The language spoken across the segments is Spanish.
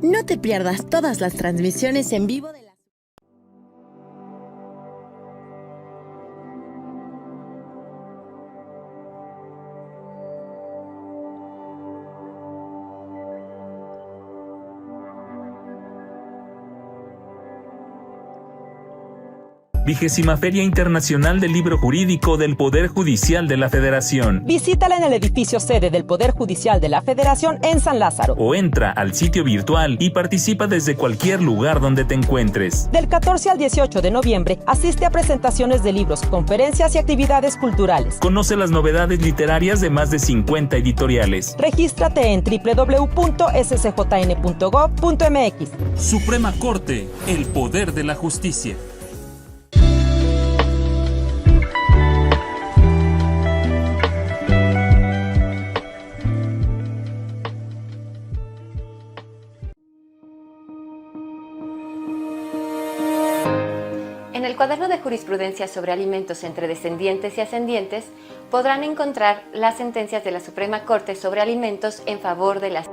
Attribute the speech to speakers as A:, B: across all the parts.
A: No te pierdas todas las transmisiones en vivo de la...
B: Vigésima Feria Internacional del Libro Jurídico del Poder Judicial de la Federación.
C: Visítala en el edificio sede del Poder Judicial de la Federación en San Lázaro.
B: O entra al sitio virtual y participa desde cualquier lugar donde te encuentres.
C: Del 14 al 18 de noviembre, asiste a presentaciones de libros, conferencias y actividades culturales.
B: Conoce las novedades literarias de más de 50 editoriales.
C: Regístrate en www.scjn.gov.mx.
B: Suprema Corte, el poder de la justicia.
D: En el cuaderno de jurisprudencia sobre alimentos entre descendientes y ascendientes podrán encontrar las sentencias de la Suprema Corte sobre alimentos en favor de las...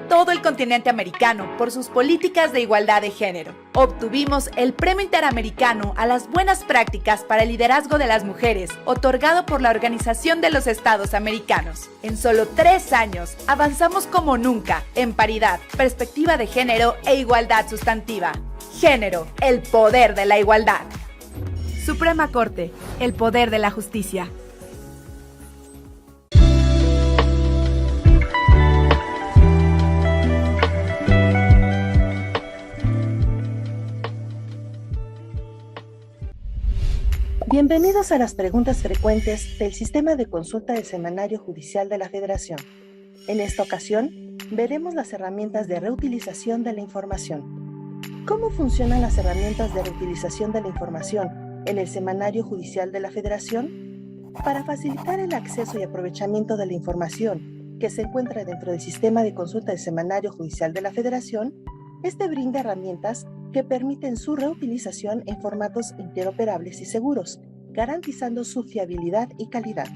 E: Todo el continente americano por sus políticas de igualdad de género. Obtuvimos el Premio Interamericano a las Buenas Prácticas para el Liderazgo de las Mujeres, otorgado por la Organización de los Estados Americanos. En solo 3 años, avanzamos como nunca en paridad, perspectiva de género e igualdad sustantiva. Género, el poder de la igualdad. Suprema Corte, el poder de la justicia.
F: Bienvenidos a las preguntas frecuentes del Sistema de Consulta del Semanario Judicial de la Federación. En esta ocasión, veremos las herramientas de reutilización de la información. ¿Cómo funcionan las herramientas de reutilización de la información en el Semanario Judicial de la Federación? Para facilitar el acceso y aprovechamiento de la información que se encuentra dentro del Sistema de Consulta del Semanario Judicial de la Federación, este brinda herramientas que permiten su reutilización en formatos interoperables y seguros, garantizando su fiabilidad y calidad.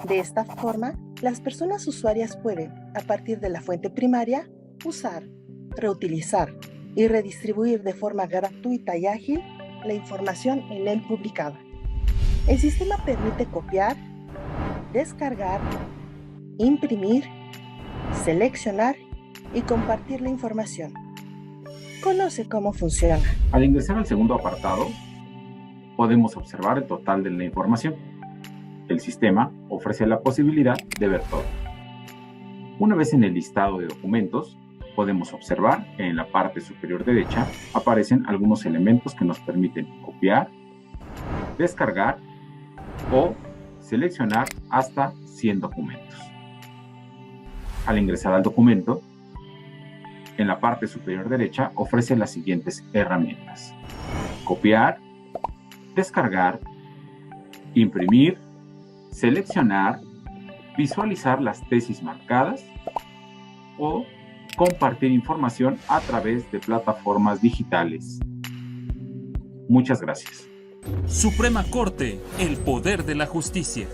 F: De esta forma, las personas usuarias pueden, a partir de la fuente primaria, usar, reutilizar y redistribuir de forma gratuita y ágil la información en él publicada. El sistema permite copiar, descargar, imprimir, seleccionar y compartir la información. Conoce cómo funciona.
G: Al ingresar al segundo apartado, podemos observar el total de la información. El sistema ofrece la posibilidad de ver todo. Una vez en el listado de documentos, podemos observar que en la parte superior derecha aparecen algunos elementos que nos permiten copiar, descargar o seleccionar hasta 100 documentos. Al ingresar al documento, en la parte superior derecha ofrece las siguientes herramientas: copiar, descargar, imprimir, seleccionar, visualizar las tesis marcadas o compartir información a través de plataformas digitales. Muchas gracias.
B: Suprema Corte, el poder de la justicia.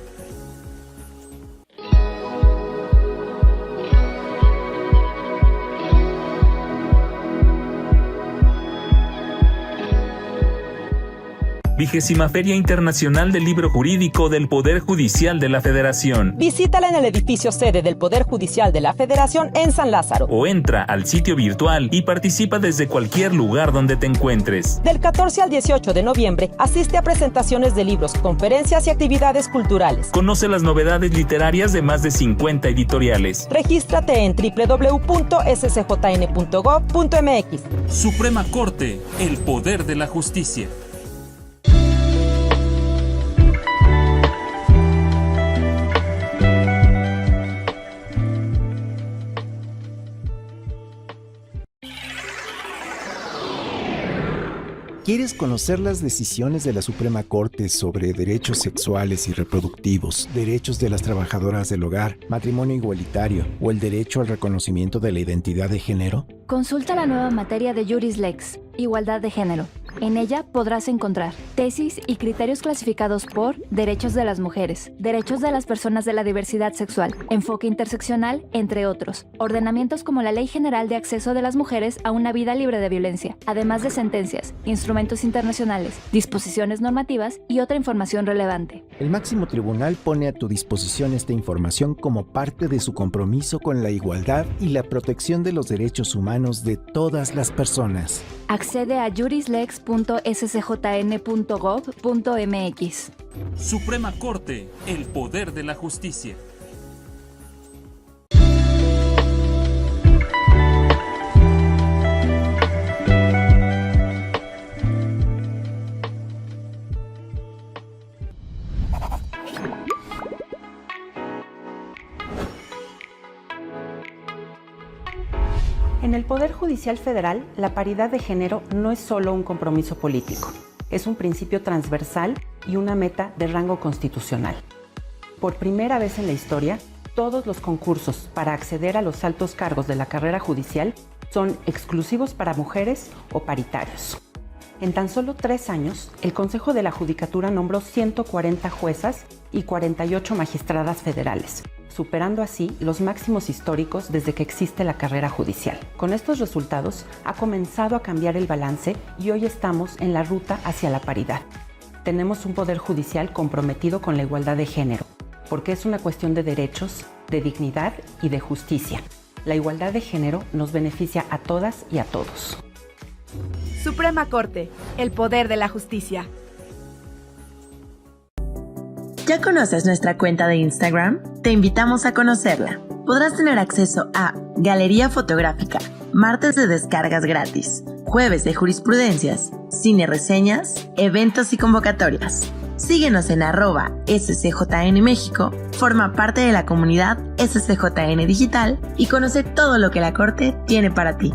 B: Vigésima Feria Internacional del Libro Jurídico del Poder Judicial de la Federación.
C: Visítala en el edificio sede del Poder Judicial de la Federación en San Lázaro.
B: O entra al sitio virtual y participa desde cualquier lugar donde te encuentres.
C: Del 14 al 18 de noviembre, asiste a presentaciones de libros, conferencias y actividades culturales.
B: Conoce las novedades literarias de más de 50 editoriales.
C: Regístrate en www.scjn.gov.mx.
B: Suprema Corte, el poder de la justicia.
H: ¿Quieres conocer las decisiones de la Suprema Corte sobre derechos sexuales y reproductivos, derechos de las trabajadoras del hogar, matrimonio igualitario o el derecho al reconocimiento de la identidad de género?
I: Consulta la nueva materia de Juris Lex, Igualdad de Género. En ella podrás encontrar tesis y criterios clasificados por derechos de las mujeres, derechos de las personas de la diversidad sexual, enfoque interseccional, entre otros, ordenamientos como la Ley General de Acceso de las Mujeres a una Vida Libre de Violencia, además de sentencias, instrumentos internacionales, disposiciones normativas y otra información relevante.
H: El máximo tribunal pone a tu disposición esta información como parte de su compromiso con la igualdad y la protección de los derechos humanos de todas las personas.
I: Accede a jurislex.scjn.gov.mx.
B: Suprema Corte, el poder de la justicia.
J: En el Poder Judicial Federal, la paridad de género no es solo un compromiso político, es un principio transversal y una meta de rango constitucional. Por primera vez en la historia, todos los concursos para acceder a los altos cargos de la carrera judicial son exclusivos para mujeres o paritarios. En tan solo 3 años, el Consejo de la Judicatura nombró 140 juezas y 48 magistradas federales, superando así los máximos históricos desde que existe la carrera judicial. Con estos resultados, ha comenzado a cambiar el balance y hoy estamos en la ruta hacia la paridad. Tenemos un poder judicial comprometido con la igualdad de género, porque es una cuestión de derechos, de dignidad y de justicia. La igualdad de género nos beneficia a todas y a todos.
E: Suprema Corte, el poder de la justicia.
A: ¿Ya conoces nuestra cuenta de Instagram? Te invitamos a conocerla. Podrás tener acceso a galería fotográfica, martes de descargas gratis, jueves de jurisprudencias, cine reseñas, eventos y convocatorias. Síguenos en @SCJN México, forma parte de la comunidad SCJN Digital y conoce todo lo que la Corte tiene para ti.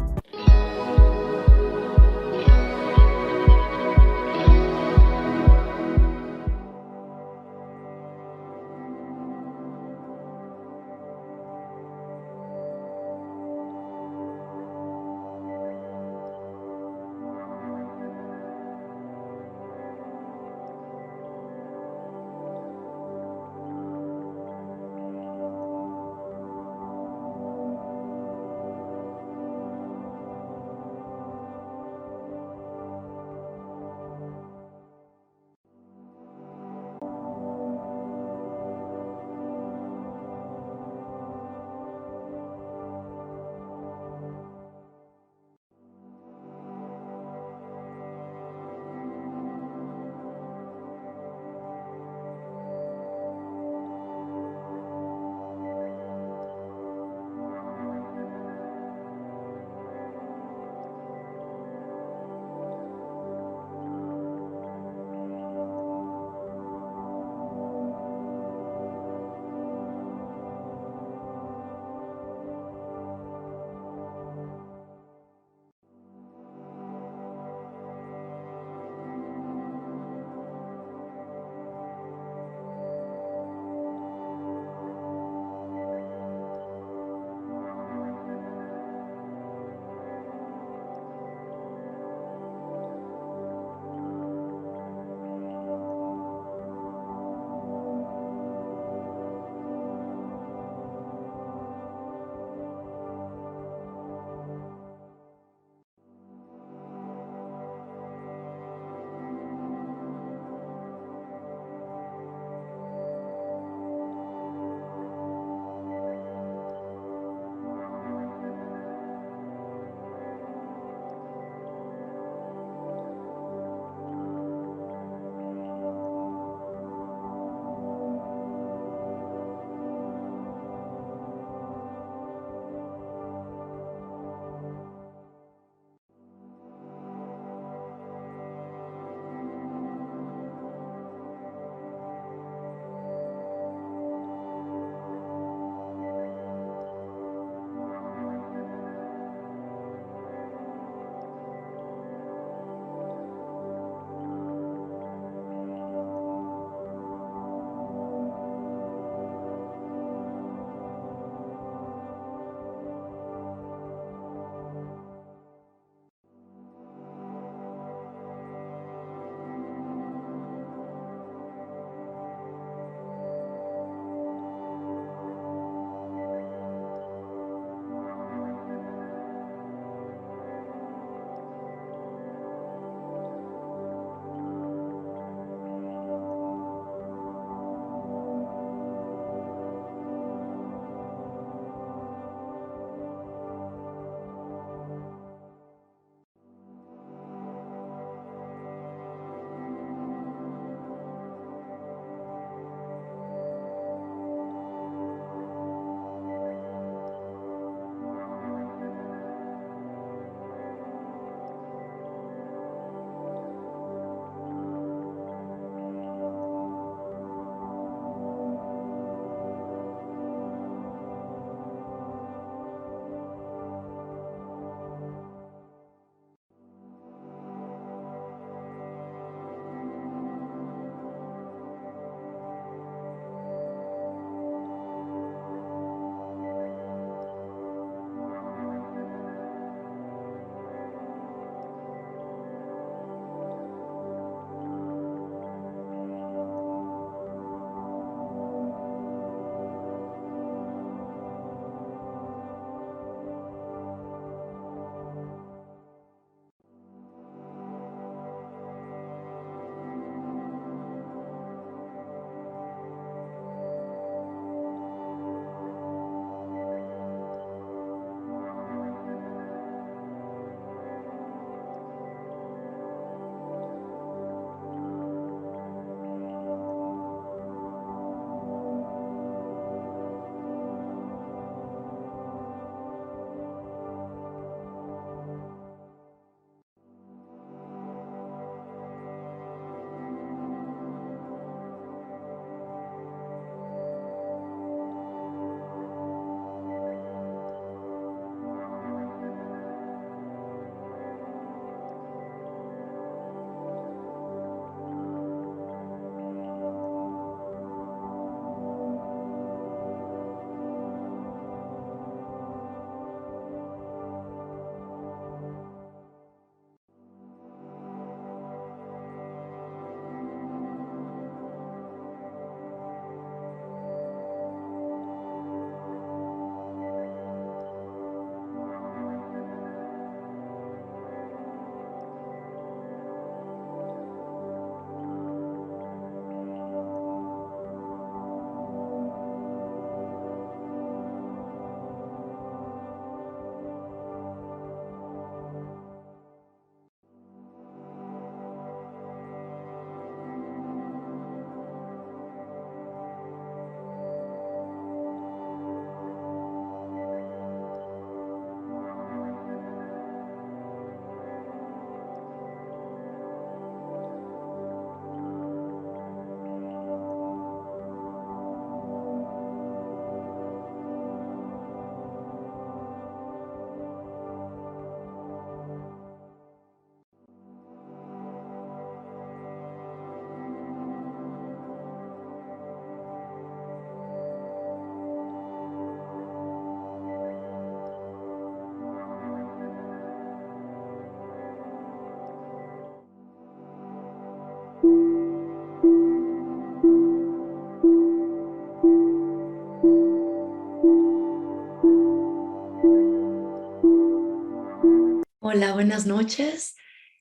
K: buenas noches.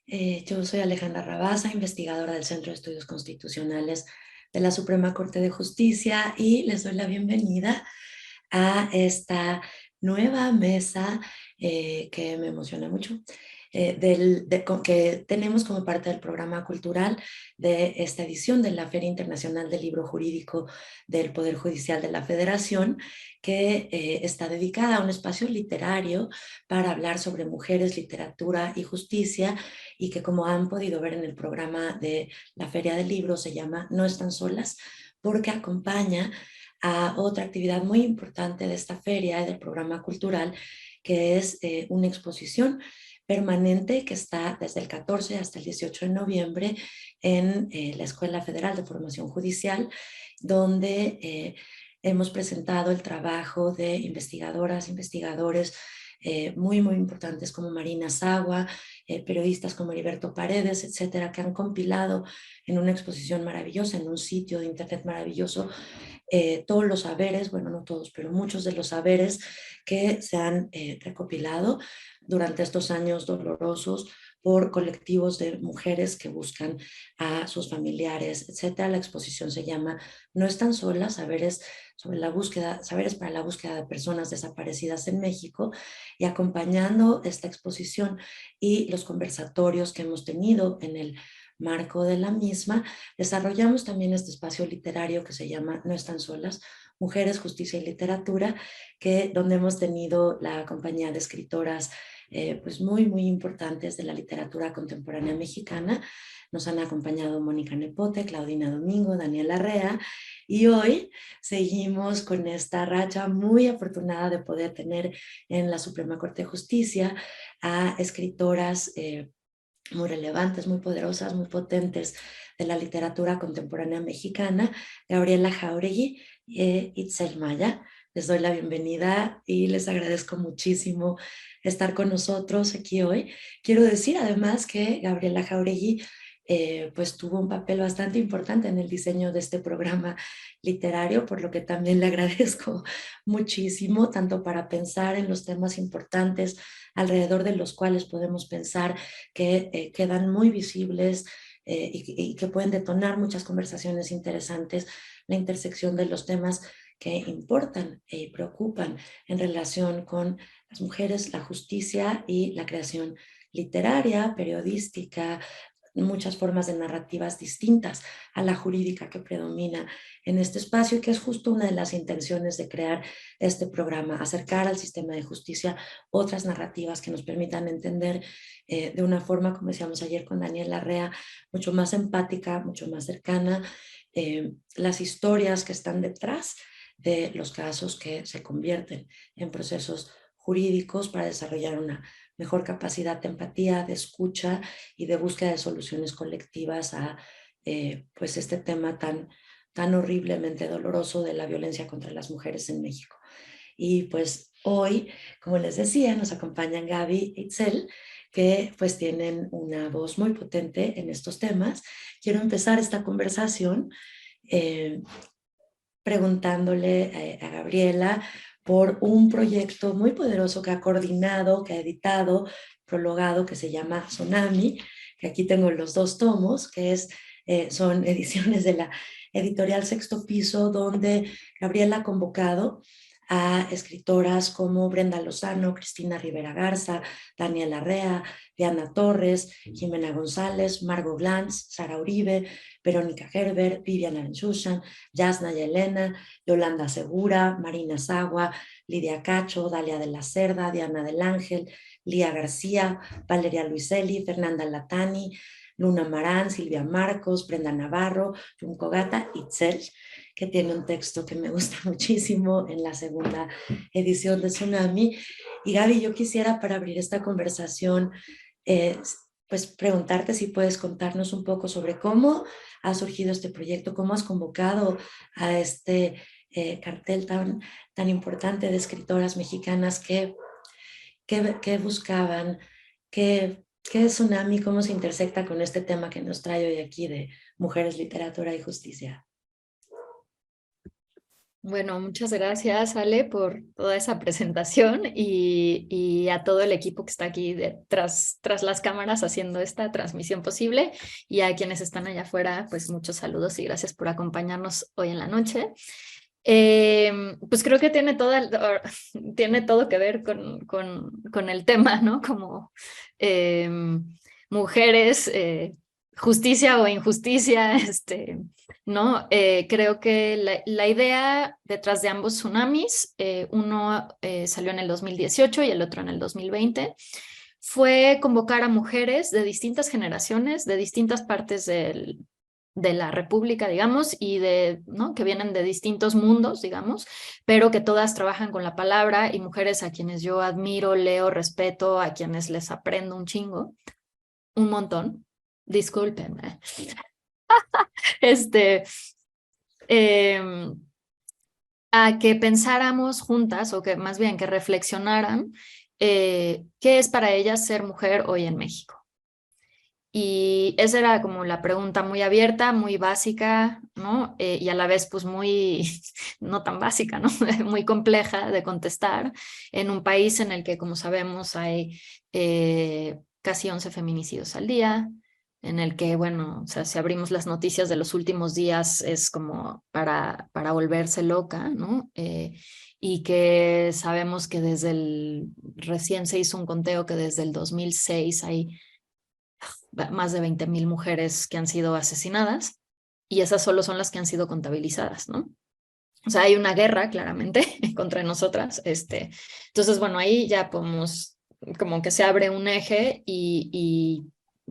K: Yo soy Alejandra Rabasa, investigadora del Centro de Estudios Constitucionales de la Suprema Corte de Justicia, y les doy la bienvenida a esta nueva mesa que me emociona mucho, que tenemos como parte del programa cultural de esta edición de la Feria Internacional del Libro Jurídico del Poder Judicial de la Federación, que está dedicada a un espacio literario para hablar sobre mujeres, literatura y justicia, y que, como han podido ver en el programa de la Feria del Libro, se llama No están solas, porque acompaña a otra actividad muy importante de esta feria y del programa cultural, que es una exposición permanente que está desde el 14 hasta el 18 de noviembre en la Escuela Federal de Formación Judicial, donde hemos presentado el trabajo de investigadoras, investigadores muy importantes como Marina Sagua, periodistas como Heriberto Paredes, etcétera, que han compilado en una exposición maravillosa, en un sitio de internet maravilloso, todos los saberes, bueno, no todos, pero muchos de los saberes que se han recopilado durante estos años dolorosos por colectivos de mujeres que buscan a sus familiares, etcétera. La exposición se llama No están solas, saberes para la búsqueda de personas desaparecidas en México, y acompañando esta exposición y los conversatorios que hemos tenido en el marco de la misma, desarrollamos también este espacio literario que se llama No están solas, Mujeres, Justicia y Literatura, donde hemos tenido la compañía de escritoras pues muy importantes de la literatura contemporánea mexicana. Nos han acompañado Mónica Nepote, Claudina Domingo, Daniela Rea, y hoy seguimos con esta racha muy afortunada de poder tener en la Suprema Corte de Justicia a escritoras muy relevantes, muy poderosas, muy potentes de la literatura contemporánea mexicana, Gabriela Jáuregui e Itzel Maya. Les doy la bienvenida y les agradezco muchísimo estar con nosotros aquí hoy. Quiero decir además que Gabriela Jáuregui pues tuvo un papel bastante importante en el diseño de este programa literario, por lo que también le agradezco muchísimo, tanto para pensar en los temas importantes alrededor de los cuales podemos pensar que quedan muy visibles y que pueden detonar muchas conversaciones interesantes, la intersección de los temas que importan y preocupan en relación con las mujeres, la justicia y la creación literaria, periodística, muchas formas de narrativas distintas a la jurídica que predomina en este espacio, y que es justo una de las intenciones de crear este programa, acercar al sistema de justicia otras narrativas que nos permitan entender de una forma, como decíamos ayer con Daniela Rea, mucho más empática, mucho más cercana, las historias que están detrás de los casos que se convierten en procesos jurídicos, para desarrollar una mejor capacidad de empatía, de escucha y de búsqueda de soluciones colectivas a pues este tema tan horriblemente doloroso de la violencia contra las mujeres en México. Y pues hoy, como les decía, nos acompañan Gaby e Itzel, que pues tienen una voz muy potente en estos temas. Quiero empezar esta conversación preguntándole a Gabriela por un proyecto muy poderoso que ha coordinado, que ha editado, prologado, que se llama Tsunami, que aquí tengo los 2 tomos, que son ediciones de la editorial Sexto Piso, donde Gabriela ha convocado a escritoras como Brenda Lozano, Cristina Rivera Garza, Daniela Rea, Diana Torres, Jimena González, Margot Glantz, Sara Uribe, Verónica Gerber, Vivian Aranchuchan, Yasna Yelena, Yolanda Segura, Marina Sagua, Lidia Cacho, Dalia de la Cerda, Diana del Ángel, Lía García, Valeria Luiselli, Fernanda Latani, Luna Marán, Silvia Marcos, Brenda Navarro, Junco Gata, Itzel, que tiene un texto que me gusta muchísimo en la segunda edición de Tsunami. Y Gaby, yo quisiera, para abrir esta conversación, pues preguntarte si puedes contarnos un poco sobre cómo ha surgido este proyecto, cómo has convocado a este cartel tan importante de escritoras mexicanas que buscaban, ¿qué es Tsunami? ¿Cómo se intersecta con este tema que nos trae hoy aquí de mujeres, literatura y justicia?
L: Bueno, muchas gracias, Ale, por toda esa presentación y a todo el equipo que está aquí tras las cámaras haciendo esta transmisión posible, y a quienes están allá afuera, pues muchos saludos y gracias por acompañarnos hoy en la noche. Pues creo que tiene todo que ver con el tema, ¿no? Como mujeres, justicia o injusticia, ¿no? Creo que la idea detrás de ambos tsunamis, uno salió en el 2018 y el otro en el 2020, fue convocar a mujeres de distintas generaciones, de distintas partes de la República, digamos, y ¿no? que vienen de distintos mundos, digamos, pero que todas trabajan con la palabra, y mujeres a quienes yo admiro, leo, respeto, a quienes les aprendo un chingo, un montón. Discúlpenme. A que pensáramos juntas, o que más bien que reflexionaran qué es para ellas ser mujer hoy en México. Y esa era como la pregunta muy abierta, muy básica, ¿no? Y a la vez pues muy, no tan básica, ¿no? Muy compleja de contestar en un país en el que, como sabemos, hay casi 11 feminicidios al día, en el que, bueno, o sea, si abrimos las noticias de los últimos días es como para volverse loca, ¿no? Y que sabemos que recién se hizo un conteo que desde el 2006 hay más de 20,000 mujeres que han sido asesinadas, y esas solo son las que han sido contabilizadas, ¿no? O sea, hay una guerra claramente contra nosotras. Entonces, bueno, ahí ya podemos, como que se abre un eje, y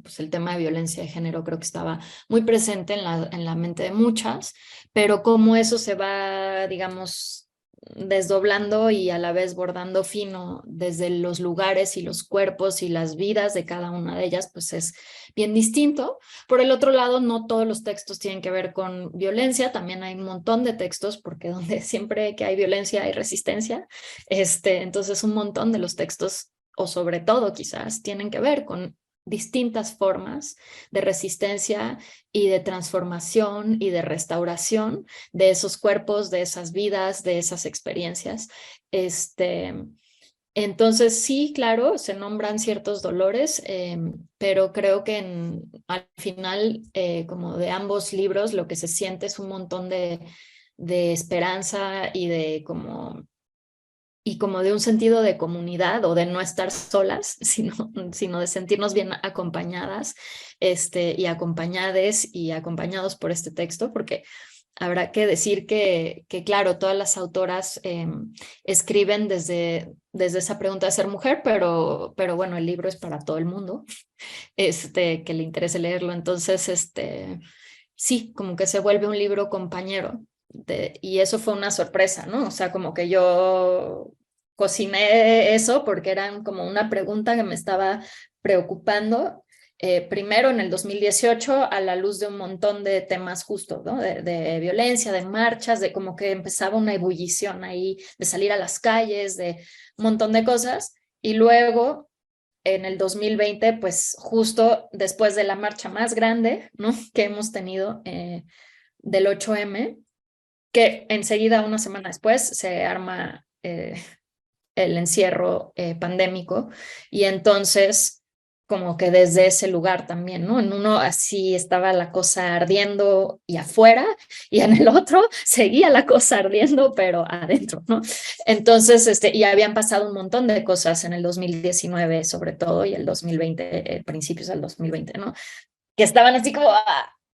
L: pues el tema de violencia de género creo que estaba muy presente en la mente de muchas, pero cómo eso se va, digamos, desdoblando y a la vez bordando fino desde los lugares y los cuerpos y las vidas de cada una de ellas, pues es bien distinto. Por el otro lado, no todos los textos tienen que ver con violencia, también hay un montón de textos, porque donde siempre que hay violencia hay resistencia. Entonces un montón de los textos, o sobre todo quizás, tienen que ver con distintas formas de resistencia y de transformación y de restauración de esos cuerpos, de esas vidas, de esas experiencias. Entonces sí, claro, se nombran ciertos dolores, pero creo que al final, como de ambos libros, lo que se siente es un montón de esperanza y como de un sentido de comunidad, o de no estar solas, sino de sentirnos bien acompañadas, y acompañades y acompañados por este texto, porque habrá que decir que claro, todas las autoras escriben desde esa pregunta de ser mujer, pero bueno, el libro es para todo el mundo, que le interese leerlo. Entonces, sí, como que se vuelve un libro compañero. Y eso fue una sorpresa, ¿no? O sea, como que yo cociné eso porque era como una pregunta que me estaba preocupando, primero en el 2018, a la luz de un montón de temas justo, ¿no? De violencia, de marchas, de como que empezaba una ebullición ahí, de salir a las calles, de un montón de cosas. Y luego, en el 2020, pues justo después de la marcha más grande, ¿no? que hemos tenido, del 8M, que enseguida, una semana después, se arma el encierro pandémico, y entonces como que desde ese lugar también, ¿no? En uno así estaba la cosa ardiendo y afuera, y en el otro seguía la cosa ardiendo pero adentro, ¿no? Entonces, y habían pasado un montón de cosas en el 2019 sobre todo, y el 2020, principios del 2020, ¿no? Que estaban así como,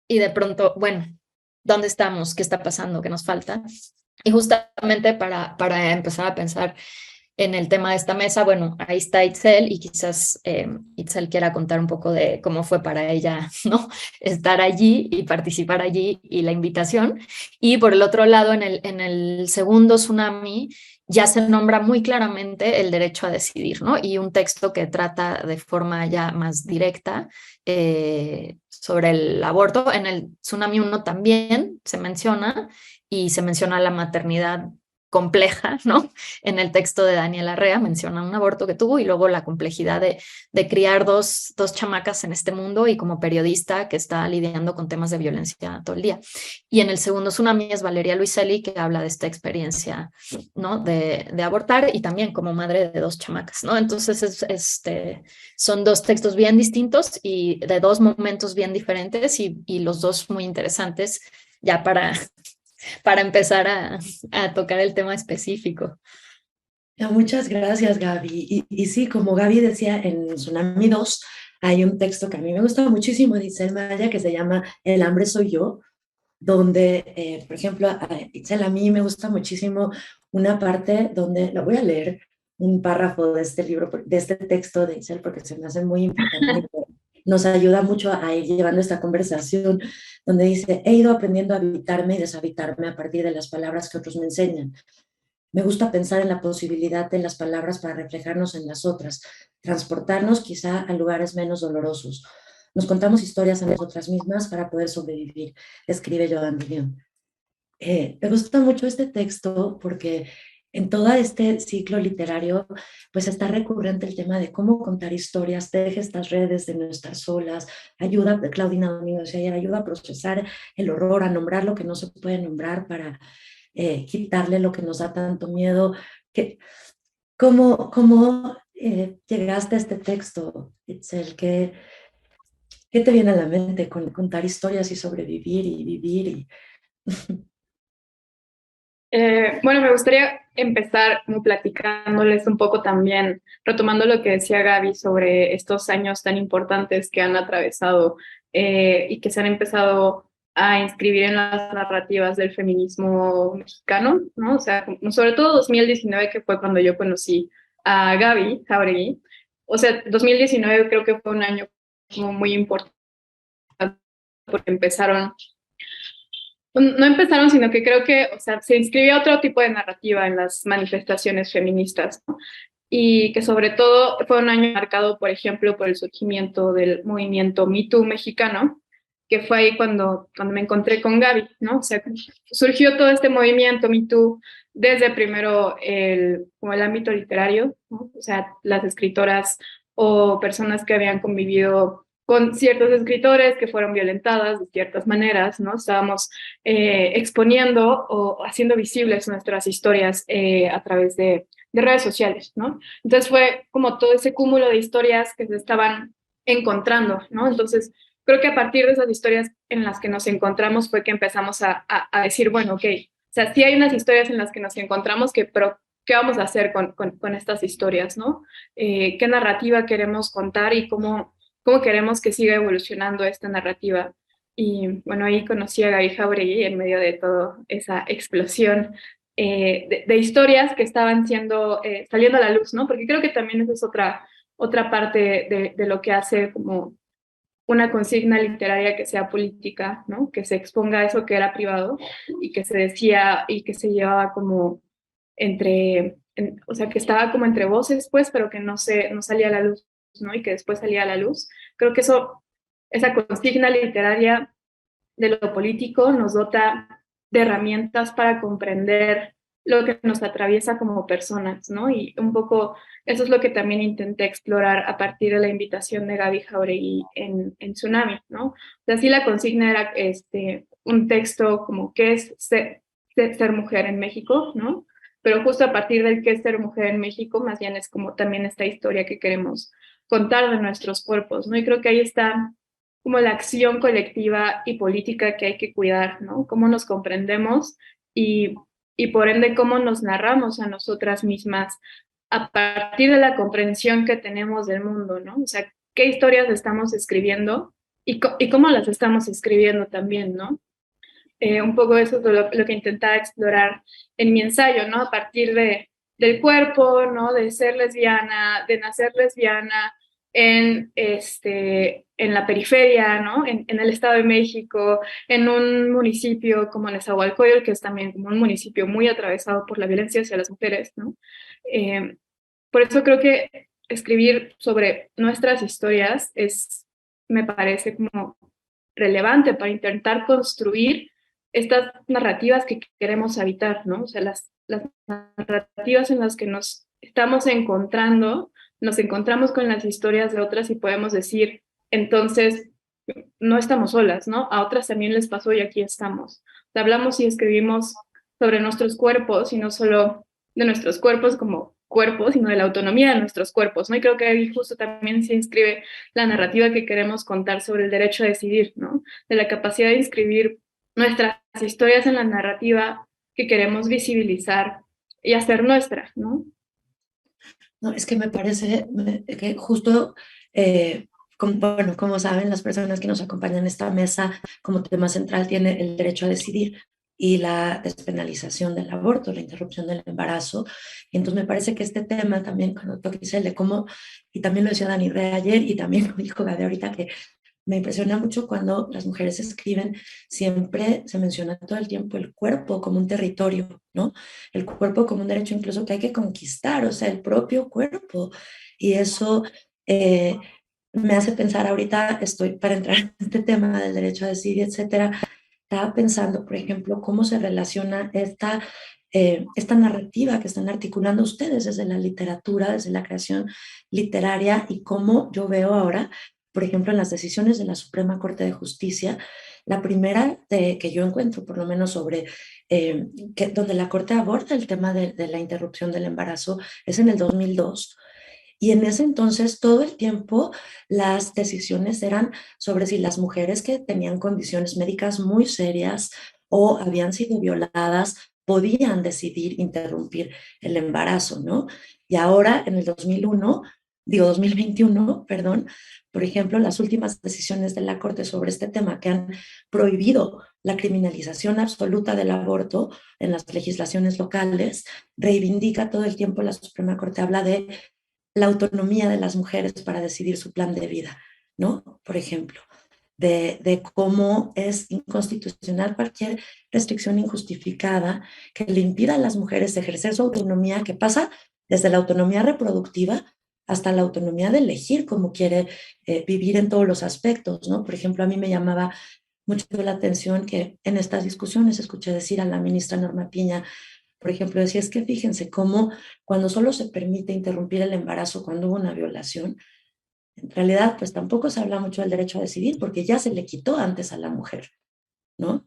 L: y de pronto, bueno, ¿dónde estamos? ¿Qué está pasando? ¿Qué nos falta? Y justamente para empezar a pensar en el tema de esta mesa, bueno, ahí está Itzel, y quizás Itzel quiera contar un poco de cómo fue para ella, ¿no? Estar allí y participar allí, y la invitación. Y por el otro lado, en el segundo tsunami, ya se nombra muy claramente el derecho a decidir, ¿no? Y un texto que trata de forma ya más directa sobre el aborto. En el tsunami 1 también se menciona, y se menciona la maternidad compleja, ¿no? En el texto de Daniel Arrea menciona un aborto que tuvo y luego la complejidad de criar dos chamacas en este mundo y como periodista que está lidiando con temas de violencia todo el día. Y en el segundo tsunami es Valeria Luiselli, que habla de esta experiencia, ¿no? De abortar y también como madre de dos chamacas, ¿no? Entonces son dos textos bien distintos y de dos momentos bien diferentes y los dos muy interesantes ya para empezar a tocar el tema específico.
K: Muchas gracias, Gaby. Y sí, como Gaby decía, en Tsunami 2 hay un texto que a mí me gusta muchísimo de Itzel Maya que se llama El hambre soy yo, donde, por ejemplo, Itzel, a mí me gusta muchísimo una parte donde, lo voy a leer, un párrafo de este libro, de este texto de Itzel, porque se me hace muy importante. Nos ayuda mucho a ir llevando esta conversación, donde dice, he ido aprendiendo a habitarme y deshabitarme a partir de las palabras que otros me enseñan. Me gusta pensar en la posibilidad de las palabras para reflejarnos en las otras, transportarnos quizá a lugares menos dolorosos. Nos contamos historias a nosotras mismas para poder sobrevivir, escribe Joan Didion. Me gusta mucho este texto porque en todo este ciclo literario pues está recurrente el tema de cómo contar historias, teje estas redes de no estar solas, ayuda, Claudina Domingo decía ayer, ayuda a procesar el horror, a nombrar lo que no se puede nombrar para quitarle lo que nos da tanto miedo. ¿Cómo llegaste a este texto, Itzel? ¿Qué te viene a la mente con contar historias y sobrevivir y vivir?
M: Bueno, me gustaría empezar como platicándoles un poco también, retomando lo que decía Gaby sobre estos años tan importantes que han atravesado y que se han empezado a inscribir en las narrativas del feminismo mexicano, ¿no? O sea, sobre todo 2019, que fue cuando yo conocí a Gaby Jauregui. O sea, 2019 creo que fue un año como muy importante porque no empezaron, sino que creo que, o sea, se inscribió otro tipo de narrativa en las manifestaciones feministas, ¿no? Y que sobre todo fue un año marcado, por ejemplo, por el surgimiento del movimiento Me Too mexicano, que fue ahí cuando me encontré con Gaby, ¿no? O sea, surgió todo este movimiento Me Too desde primero como el ámbito literario, ¿no? O sea, las escritoras o personas que habían convivido con ciertos escritores que fueron violentadas de ciertas maneras, ¿no? Estábamos exponiendo o haciendo visibles nuestras historias a través de redes sociales, ¿no? Entonces fue como todo ese cúmulo de historias que se estaban encontrando, ¿no? Entonces creo que a partir de esas historias en las que nos encontramos fue que empezamos a decir, bueno, ok, o sea, sí hay unas historias en las que nos encontramos, pero ¿qué vamos a hacer con estas historias, ¿no? ¿Qué narrativa queremos contar y cómo queremos que siga evolucionando esta narrativa? Y bueno, ahí conocí a Gaby Jauregui en medio de toda esa explosión de historias que estaban saliendo a la luz, ¿no? Porque creo que también esa es otra parte de lo que hace como una consigna literaria que sea política, ¿no? Que se exponga eso que era privado y que se decía y que se llevaba como o sea, que estaba como entre voces, pues, pero que no salía a la luz, ¿no? Y que después salía a la luz. Creo que esa consigna literaria de lo político nos dota de herramientas para comprender lo que nos atraviesa como personas, ¿no? Y un poco eso es lo que también intenté explorar a partir de la invitación de Gaby Jauregui en Tsunami, ¿no? O sea, sí, la consigna era un texto como qué es ser mujer en México, ¿no? Pero justo a partir del qué es ser mujer en México, más bien es como también esta historia que queremos contar de nuestros cuerpos, ¿no? Y creo que ahí está como la acción colectiva y política que hay que cuidar, ¿no? Cómo nos comprendemos y por ende cómo nos narramos a nosotras mismas a partir de la comprensión que tenemos del mundo, ¿no? O sea, qué historias estamos escribiendo y cómo las estamos escribiendo también, ¿no? Un poco eso es lo que intentaba explorar en mi ensayo, ¿no? A partir del cuerpo, ¿no? De ser lesbiana, de nacer lesbiana en la periferia, ¿no? En el Estado de México, en un municipio como Nezahualcóyotl, que es también como un municipio muy atravesado por la violencia hacia las mujeres, ¿no? Por eso creo que escribir sobre nuestras historias me parece como relevante para intentar construir estas narrativas que queremos habitar, ¿no? O sea, las narrativas en las que nos estamos encontrando, nos encontramos con las historias de otras y podemos decir, entonces, no estamos solas, ¿no? A otras también les pasó y aquí estamos. O sea, hablamos y escribimos sobre nuestros cuerpos y no solo de nuestros cuerpos como cuerpos, sino de la autonomía de nuestros cuerpos, ¿no? Y creo que ahí justo también se inscribe la narrativa que queremos contar sobre el derecho a decidir, ¿no? De la capacidad de inscribir nuestras historias en la narrativa que queremos visibilizar y hacer nuestra, ¿no?
K: No, es que me parece que justo, como saben las personas que nos acompañan en esta mesa, como tema central tiene el derecho a decidir y la despenalización del aborto, la interrupción del embarazo. Y entonces me parece que este tema también, cuando tú dices el de cómo, y también lo decía Dani Re ayer, y también lo dijo Gaby ahorita, que me impresiona mucho cuando las mujeres escriben, siempre se menciona todo el tiempo el cuerpo como un territorio, ¿no? El cuerpo como un derecho incluso que hay que conquistar, o sea, el propio cuerpo. Y eso me hace pensar ahorita, estoy para entrar en este tema del derecho a decidir, etcétera, estaba pensando, por ejemplo, cómo se relaciona esta narrativa que están articulando ustedes desde la literatura, desde la creación literaria, y cómo yo veo ahora, por ejemplo, en las decisiones de la Suprema Corte de Justicia, la primera que yo encuentro, por lo menos sobre donde la Corte aborda el tema de la interrupción del embarazo, es en el 2002. Y en ese entonces todo el tiempo las decisiones eran sobre si las mujeres que tenían condiciones médicas muy serias o habían sido violadas podían decidir interrumpir el embarazo, ¿no? Y ahora en el 2021, perdón, por ejemplo, las últimas decisiones de la Corte sobre este tema que han prohibido la criminalización absoluta del aborto en las legislaciones locales, reivindica todo el tiempo, la Suprema Corte habla de la autonomía de las mujeres para decidir su plan de vida, ¿no? Por ejemplo, de cómo es inconstitucional cualquier restricción injustificada que le impida a las mujeres ejercer su autonomía, que pasa desde la autonomía reproductiva hasta la autonomía de elegir cómo quiere vivir en todos los aspectos, ¿no? Por ejemplo, a mí me llamaba mucho la atención que en estas discusiones escuché decir a la ministra Norma Piña, por ejemplo, decía, es que fíjense cómo cuando solo se permite interrumpir el embarazo cuando hubo una violación, en realidad pues tampoco se habla mucho del derecho a decidir porque ya se le quitó antes a la mujer, ¿no?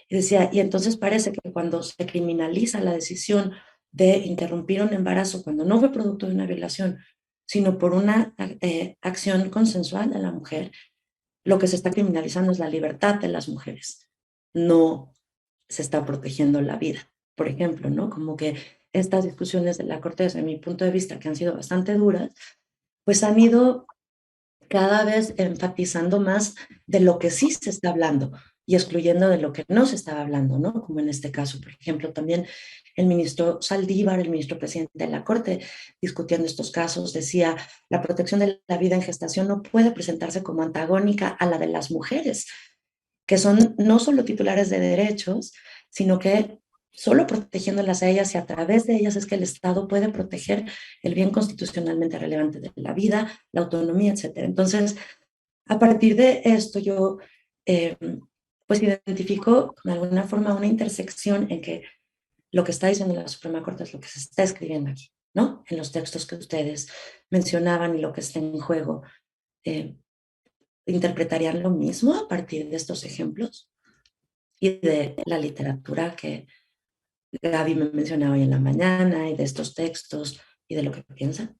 K: Y decía, y entonces parece que cuando se criminaliza la decisión de interrumpir un embarazo cuando no fue producto de una violación, sino por una acción consensual de la mujer, lo que se está criminalizando es la libertad de las mujeres, no se está protegiendo la vida. Por ejemplo, ¿no? Como que estas discusiones de la Corte, desde mi punto de vista, que han sido bastante duras, pues han ido cada vez enfatizando más de lo que sí se está hablando y excluyendo de lo que no se estaba hablando, ¿no? Como en este caso, por ejemplo, también el ministro Saldívar, el ministro presidente de la Corte, discutiendo estos casos, decía, la protección de la vida en gestación no puede presentarse como antagónica a la de las mujeres, que son no solo titulares de derechos, sino que solo protegiéndolas a ellas y a través de ellas es que el Estado puede proteger el bien constitucionalmente relevante de la vida, la autonomía, etc. Entonces, a partir de esto yo pues identifico de alguna forma una intersección en que lo que está diciendo la Suprema Corte es lo que se está escribiendo aquí, ¿no? En los textos que ustedes mencionaban y lo que está en juego. ¿Interpretarían lo mismo a partir de estos ejemplos? Y de la literatura que Gaby me mencionaba hoy en la mañana y de estos textos y de lo que piensa.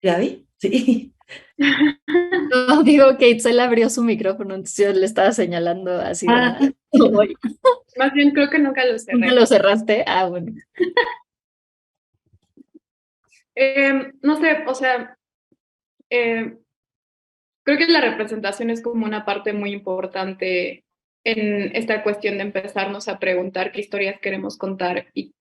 K: ¿Gaby? Sí.
L: No, digo que Itzel abrió su micrófono, entonces yo le estaba señalando así.
M: Más bien creo que nunca lo cerré.
L: ¿Nunca lo cerraste? Ah, bueno.
M: No sé, o sea, creo que la representación es como una parte muy importante en esta cuestión de empezarnos a preguntar qué historias queremos contar y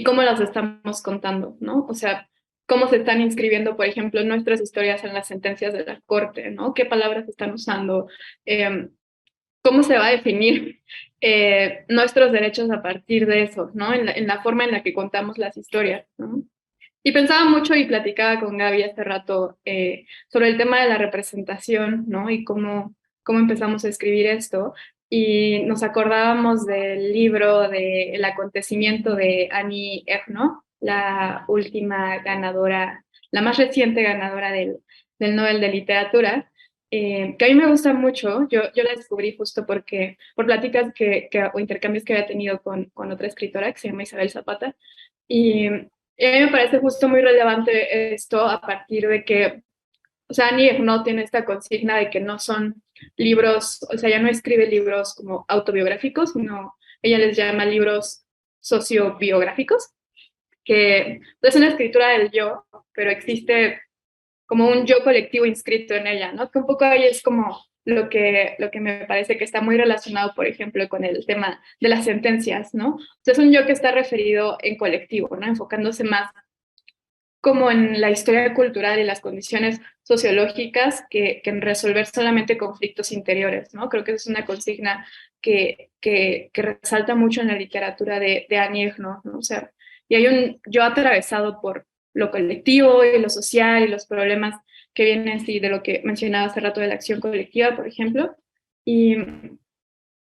M: cómo las estamos contando, ¿no? O sea, cómo se están inscribiendo, por ejemplo, nuestras historias en las sentencias de la Corte, ¿no? ¿Qué palabras están usando? ¿Cómo se va a definir nuestros derechos a partir de eso, ¿no? En la forma en la que contamos las historias, ¿no? Y pensaba mucho y platicaba con Gaby hace rato sobre el tema de la representación, ¿no? Y cómo empezamos a escribir esto. Y nos acordábamos del libro de El acontecimiento de Annie Ernaux, la última ganadora, la más reciente ganadora del Nobel de Literatura, que a mí me gusta mucho. Yo la descubrí justo por pláticas o intercambios que había tenido con otra escritora que se llama Isabel Zapata. Y a mí me parece justo muy relevante esto a partir de que, o sea, Annie Ernaux tiene esta consigna de que no son libros, o sea, ella no escribe libros como autobiográficos, sino ella les llama libros sociobiográficos, que es una escritura del yo, pero existe como un yo colectivo inscrito en ella, ¿no? Que un poco ahí es como lo que me parece que está muy relacionado, por ejemplo, con el tema de las sentencias, ¿no? O sea, es un yo que está referido en colectivo, ¿no? Enfocándose más como en la historia cultural y las condiciones sociológicas que en resolver solamente conflictos interiores, ¿no? Creo que es una consigna que resalta mucho en la literatura de Annie Ernaux, ¿no? O sea, y hay un yo atravesado por lo colectivo y lo social y los problemas que vienen así de lo que mencionaba hace rato de la acción colectiva, por ejemplo. Y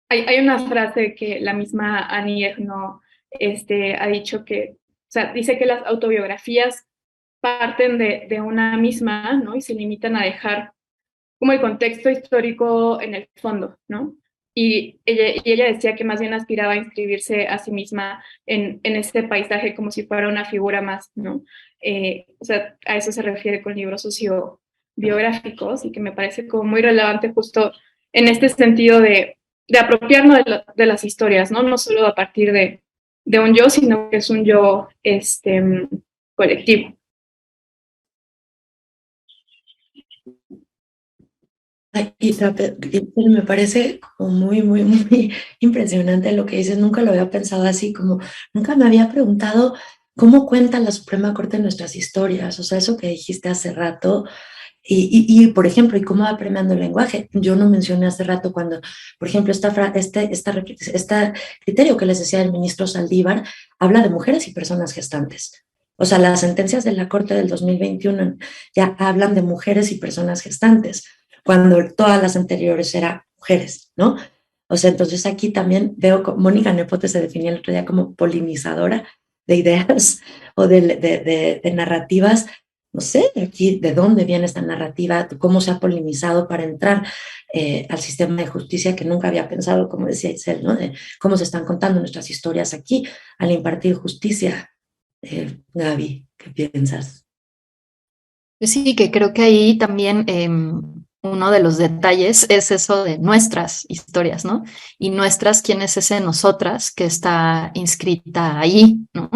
M: hay una frase que la misma Annie Ernaux ha dicho que, o sea, dice que las autobiografías parten de una misma, ¿no? Y se limitan a dejar como el contexto histórico en el fondo, ¿no? Y ella decía que más bien aspiraba a inscribirse a sí misma en este paisaje como si fuera una figura más, ¿no? O sea, a eso se refiere con libros sociobiográficos y que me parece como muy relevante justo en este sentido de apropiarnos de las historias, ¿no? No solo a partir de un yo, sino que es un yo colectivo.
K: Y me parece como muy, muy, muy impresionante lo que dices. Nunca lo había pensado así, como nunca me había preguntado cómo cuenta la Suprema Corte nuestras historias. O sea, eso que dijiste hace rato. Y por ejemplo, ¿y cómo va premiando el lenguaje? Yo no mencioné hace rato cuando, por ejemplo, este criterio que les decía el ministro Saldívar habla de mujeres y personas gestantes. O sea, las sentencias de la Corte del 2021 ya hablan de mujeres y personas gestantes, cuando todas las anteriores eran mujeres, ¿no? O sea, entonces aquí también veo que Mónica Nepote se definía el otro día como polinizadora de ideas o de narrativas. No sé, aquí de dónde viene esta narrativa, cómo se ha polinizado para entrar al sistema de justicia, que nunca había pensado, como decía Isel, ¿no? De cómo se están contando nuestras historias aquí al impartir justicia. Gaby, ¿qué piensas?
L: Sí, que creo que ahí también uno de los detalles es eso de nuestras historias, ¿no? Y nuestras, ¿quién es ese nosotras que está inscrita ahí, ¿no?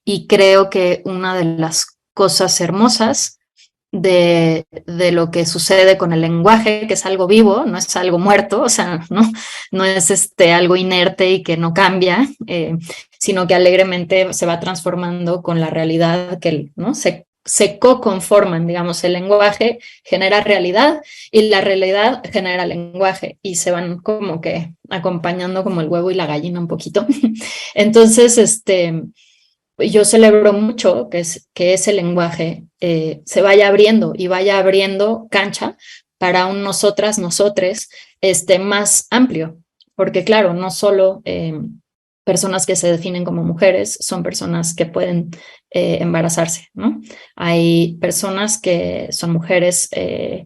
L: Y creo que una de las cosas hermosas de lo que sucede con el lenguaje, que es algo vivo, no es algo muerto, o sea, no es algo inerte y que no cambia, sino que alegremente se va transformando con la realidad que, ¿no? se co-conforman, digamos, el lenguaje genera realidad y la realidad genera lenguaje y se van como que acompañando como el huevo y la gallina un poquito. Entonces, yo celebro mucho que ese lenguaje se vaya abriendo y vaya abriendo cancha para un nosotras, nosotres, más amplio, porque claro, no solo personas que se definen como mujeres son personas que pueden embarazarse, ¿no? Hay personas que son mujeres, que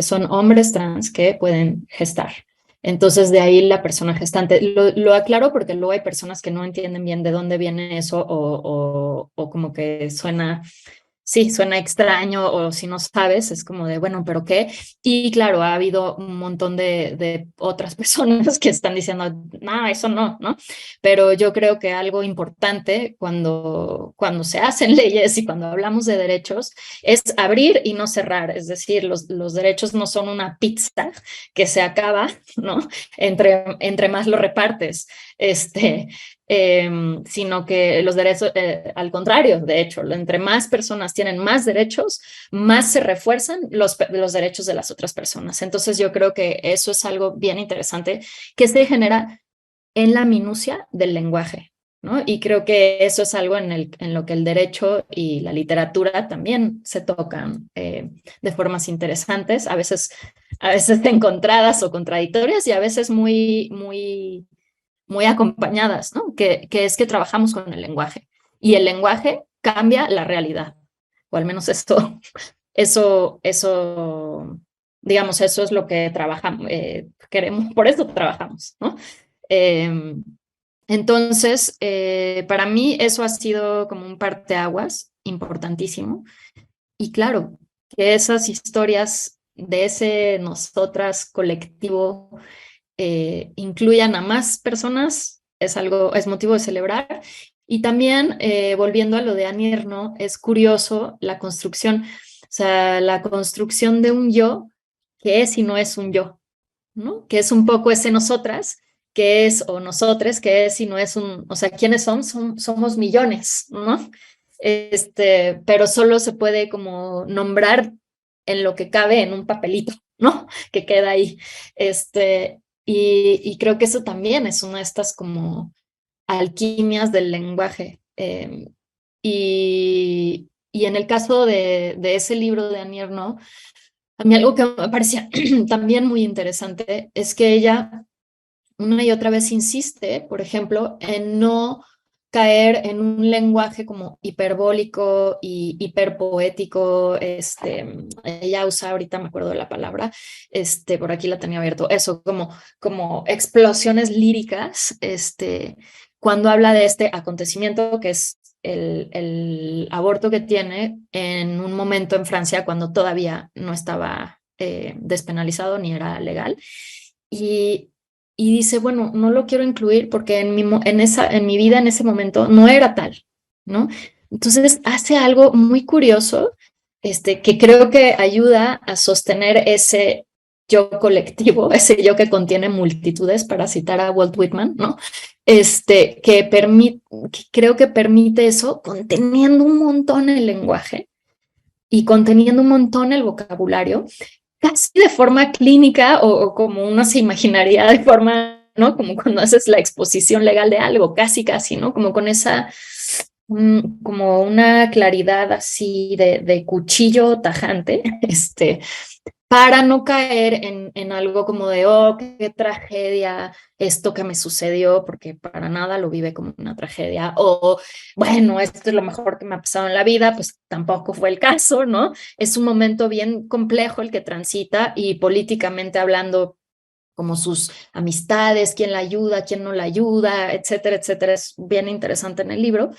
L: son hombres trans que pueden gestar. Entonces, de ahí la persona gestante. Lo aclaro porque luego hay personas que no entienden bien de dónde viene eso o como que suena extraño o si no sabes, es como de, bueno, ¿pero qué? Y claro, ha habido un montón de otras personas que están diciendo, no, eso no, ¿no? Pero yo creo que algo importante cuando se hacen leyes y cuando hablamos de derechos es abrir y no cerrar, es decir, los derechos no son una pizza que se acaba, ¿no? Entre más lo repartes, sino que los derechos, al contrario, de hecho, entre más personas tienen más derechos, más se refuerzan los derechos de las otras personas. Entonces yo creo que eso es algo bien interesante que se genera en la minucia del lenguaje. ¿no? Y creo que eso es algo en lo que el derecho y la literatura también se tocan de formas interesantes, a veces encontradas o contradictorias y a veces muy acompañadas, ¿no? Que es que trabajamos con el lenguaje y el lenguaje cambia la realidad, o al menos digamos, eso es lo que trabajamos, queremos, por eso trabajamos, ¿no? Entonces, para mí eso ha sido como un parteaguas importantísimo. Y claro, que esas historias de ese nosotras colectivo incluyan a más personas es motivo de celebrar. Y también, volviendo a lo de Annie Ernaux, es curioso la construcción, o sea, la construcción de un yo que es y no es un yo, ¿no? Que es un poco ese nosotras, que es, o nosotres, que es y no es un, o sea, ¿quiénes somos millones, ¿no? Pero solo se puede como nombrar en lo que cabe en un papelito, ¿no? Que queda ahí. Y creo que eso también es una de estas como alquimias del lenguaje. Y en el caso de ese libro de Annie Ernaux, a mí algo que me parecía también muy interesante es que ella una y otra vez insiste, por ejemplo, en no caer en un lenguaje como hiperbólico y hiperpoético. Ella usa, ahorita me acuerdo de la palabra, por aquí la tenía abierto, eso, como explosiones líricas, cuando habla de este acontecimiento que es el aborto que tiene en un momento en Francia cuando todavía no estaba despenalizado ni era legal. Y dice, bueno, no lo quiero incluir porque en mi vida en ese momento no era tal, ¿no? Entonces hace algo muy curioso, que creo que ayuda a sostener ese yo colectivo, ese yo que contiene multitudes, para citar a Walt Whitman, ¿no? Que creo que permite eso, conteniendo un montón el lenguaje y conteniendo un montón el vocabulario, casi de forma clínica o como uno se imaginaría de forma, ¿no? Como cuando haces la exposición legal de algo, casi, ¿no? Como con esa, como una claridad así de cuchillo tajante, para no caer en algo como de, oh, qué tragedia esto que me sucedió, porque para nada lo vive como una tragedia, o bueno, esto es lo mejor que me ha pasado en la vida, pues tampoco fue el caso, ¿no? Es un momento bien complejo el que transita y políticamente hablando, como sus amistades, quién la ayuda, quién no la ayuda, etcétera, etcétera. Es bien interesante en el libro,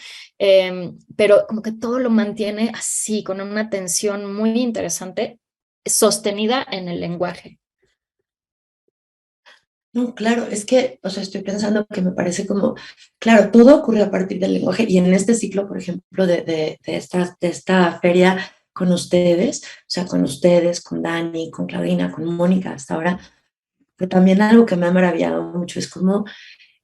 L: pero como que todo lo mantiene así, con una tensión muy interesante, sostenida en el lenguaje.
K: No, claro, es que, o sea, estoy pensando que me parece como, claro, todo ocurre a partir del lenguaje y en este ciclo, por ejemplo, de esta feria con ustedes, o sea, con ustedes, con Dani, con Claudina, con Mónica hasta ahora, pero también algo que me ha maravillado mucho es como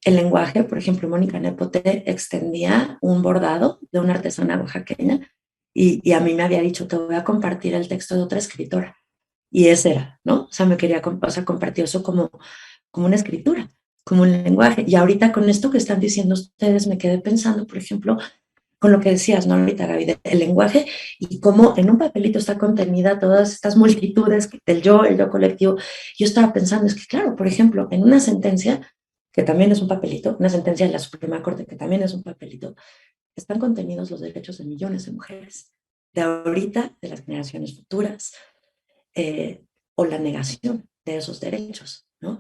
K: el lenguaje. Por ejemplo, Mónica Nepote extendía un bordado de una artesana oaxaqueña y a mí me había dicho, te voy a compartir el texto de otra escritora. Y ese era, ¿no? O sea, me quería compartir eso como una escritura, como un lenguaje. Y ahorita con esto que están diciendo ustedes, me quedé pensando, por ejemplo, con lo que decías, ¿no? Ahorita, Gaby, el lenguaje y cómo en un papelito está contenida todas estas multitudes del yo, el yo colectivo. Yo estaba pensando, es que claro, por ejemplo, en una sentencia, que también es un papelito, una sentencia de la Suprema Corte, que también es un papelito, están contenidos los derechos de millones de mujeres, de ahorita, de las generaciones futuras, o la negación de esos derechos, ¿no?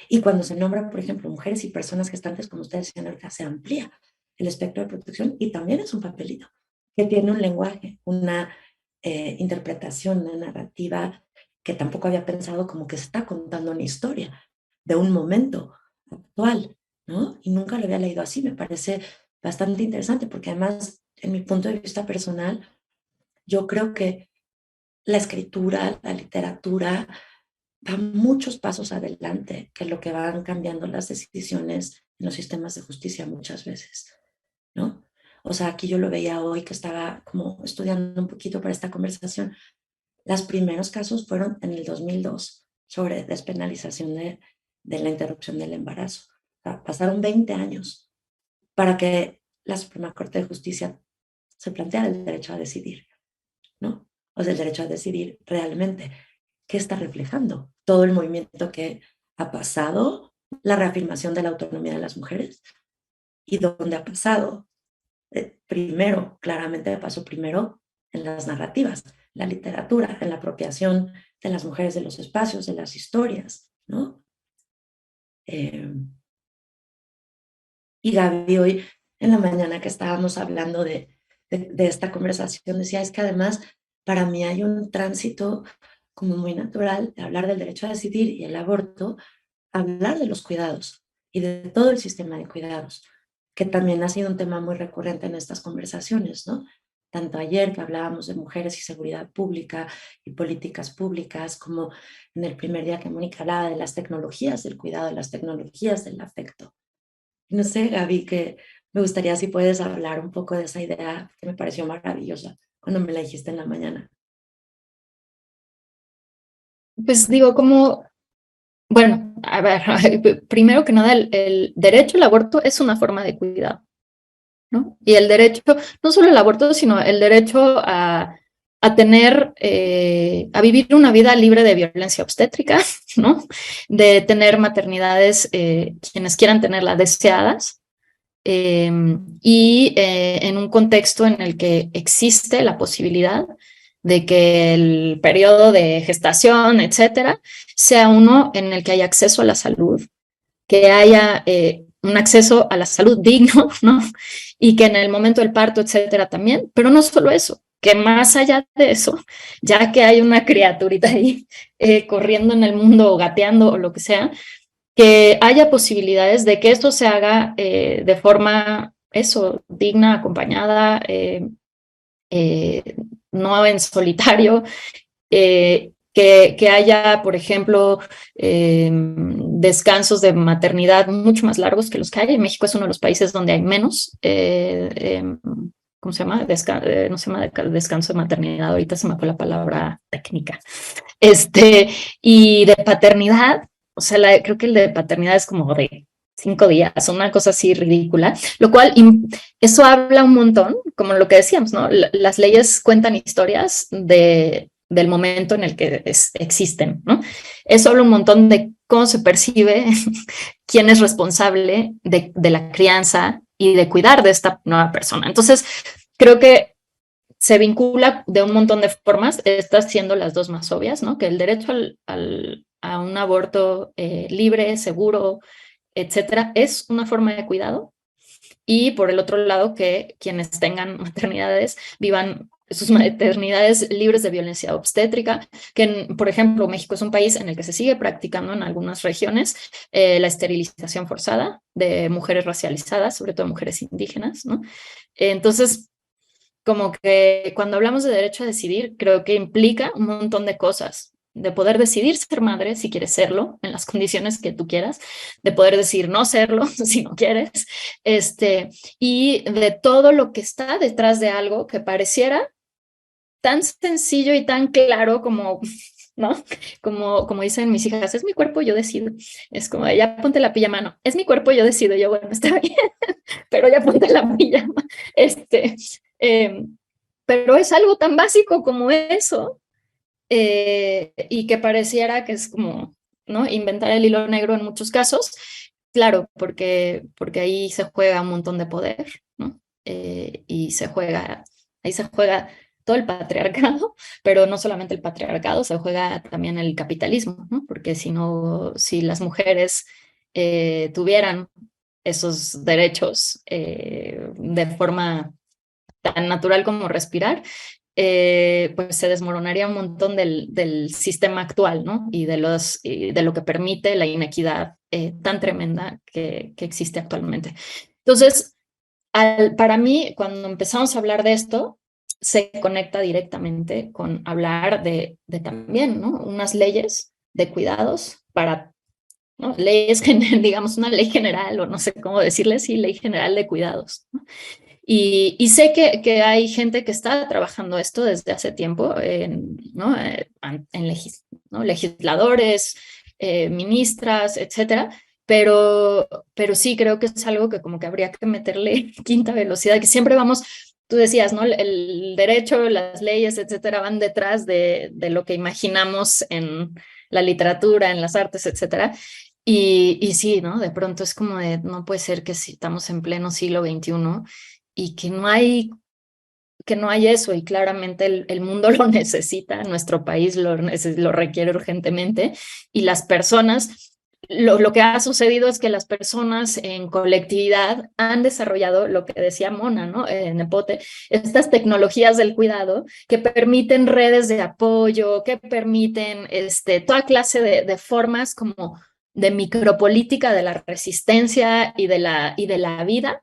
K: Y cuando se nombran, por ejemplo, mujeres y personas gestantes, como ustedes decían ahorita, se amplía el espectro de protección y también es un papelito que tiene un lenguaje, una interpretación, una narrativa que tampoco había pensado, como que se está contando una historia de un momento actual, ¿no? Y nunca lo había leído así. Me parece bastante interesante porque además, en mi punto de vista personal, yo creo que la escritura, la literatura, va muchos pasos adelante que lo que van cambiando las decisiones en los sistemas de justicia muchas veces, ¿no? O sea, aquí yo lo veía hoy que estaba como estudiando un poquito para esta conversación. Los primeros casos fueron en el 2002 sobre despenalización de la interrupción del embarazo. O sea, pasaron 20 años para que la Suprema Corte de Justicia se planteara el derecho a decidir, ¿no? O sea, el derecho a decidir realmente qué está reflejando todo el movimiento que ha pasado, la reafirmación de la autonomía de las mujeres, y dónde ha pasado. Primero, claramente pasó primero en las narrativas, la literatura, en la apropiación de las mujeres de los espacios, de las historias, ¿no? Y Gaby, hoy en la mañana que estábamos hablando de esta conversación, decía, es que además para mí hay un tránsito como muy natural de hablar del derecho a decidir y el aborto, hablar de los cuidados y de todo el sistema de cuidados, que también ha sido un tema muy recurrente en estas conversaciones, ¿no? Tanto ayer que hablábamos de mujeres y seguridad pública y políticas públicas, como en el primer día que Mónica hablaba de las tecnologías del cuidado, de las tecnologías del afecto. No sé, Gaby, que me gustaría si puedes hablar un poco de esa idea que me pareció maravillosa cuando me la dijiste en la mañana.
L: Pues digo, como, bueno, a ver, primero que nada, el derecho al aborto es una forma de cuidado, ¿no? Y el derecho, no solo el aborto, sino el derecho a tener, a vivir una vida libre de violencia obstétrica, ¿no? De tener maternidades, quienes quieran tenerlas deseadas, y en un contexto en el que existe la posibilidad de que el periodo de gestación, etcétera, sea uno en el que haya acceso a la salud, que haya un acceso a la salud digno, ¿no? Y que en el momento del parto, etcétera, también, pero no solo eso, que más allá de eso, ya que hay una criaturita ahí corriendo en el mundo o gateando o lo que sea, que haya posibilidades de que esto se haga de forma, eso, digna, acompañada, no en solitario, que haya, por ejemplo, descansos de maternidad mucho más largos que los que hay. En México es uno de los países donde hay menos, ¿cómo se llama? No se llama descanso de maternidad, ahorita se me fue la palabra técnica. Y de paternidad, o sea, creo que el de paternidad es como de 5 días, una cosa así ridícula, lo cual eso habla un montón, como lo que decíamos, ¿no? Las leyes cuentan historias del momento en el que existen, ¿no? Eso habla un montón de cómo se percibe quién es responsable de la crianza y de cuidar de esta nueva persona. Entonces, creo que se vincula de un montón de formas, estas siendo las dos más obvias, ¿no? Que el derecho a un aborto libre, seguro, etcétera, es una forma de cuidado, y por el otro lado que quienes tengan maternidades vivan sus maternidades libres de violencia obstétrica, que por ejemplo México es un país en el que se sigue practicando en algunas regiones la esterilización forzada de mujeres racializadas, sobre todo mujeres indígenas, ¿no? Entonces, como que cuando hablamos de derecho a decidir, creo que implica un montón de cosas, de poder decidir ser madre si quieres serlo, en las condiciones que tú quieras, de poder decidir no serlo si no quieres, y de todo lo que está detrás de algo que pareciera tan sencillo y tan claro como, ¿no? Como dicen mis hijas, es mi cuerpo, yo decido. Es como, ya ponte la pijama, no, es mi cuerpo, yo decido. Yo, bueno, está bien, pero ya ponte la pijama. Pero es algo tan básico como eso, y que pareciera que es como, ¿no? Inventar el hilo negro en muchos casos, claro, porque ahí se juega un montón de poder, ¿no? Y ahí se juega todo el patriarcado, pero no solamente el patriarcado, se juega también el capitalismo, ¿no? Porque si las mujeres tuvieran esos derechos de forma tan natural como respirar, pues se desmoronaría un montón del sistema actual, ¿no? Y de lo que permite la inequidad tan tremenda que existe actualmente. Entonces, para mí, cuando empezamos a hablar de esto, se conecta directamente con hablar de también, ¿no? Unas leyes de cuidados para, ¿no? Leyes, digamos, una ley general, o no sé cómo decirle, sí, ley general de cuidados, ¿no? Y sé que hay gente que está trabajando esto desde hace tiempo, ¿no? Legisladores, ministras, etcétera, pero sí creo que es algo que como que habría que meterle quinta velocidad, que siempre vamos, tú decías, ¿no? El derecho, las leyes, etcétera, van detrás de lo que imaginamos en la literatura, en las artes, etcétera. Y sí, ¿no? De pronto es como de, no puede ser que si estamos en pleno siglo XXI y que no hay eso, y claramente el mundo lo necesita, nuestro país lo requiere urgentemente, y las personas, lo que ha sucedido es que las personas en colectividad han desarrollado lo que decía Mona, ¿no? Nepote, estas tecnologías del cuidado que permiten redes de apoyo, que permiten toda clase de formas como de micropolítica de la resistencia y de la vida,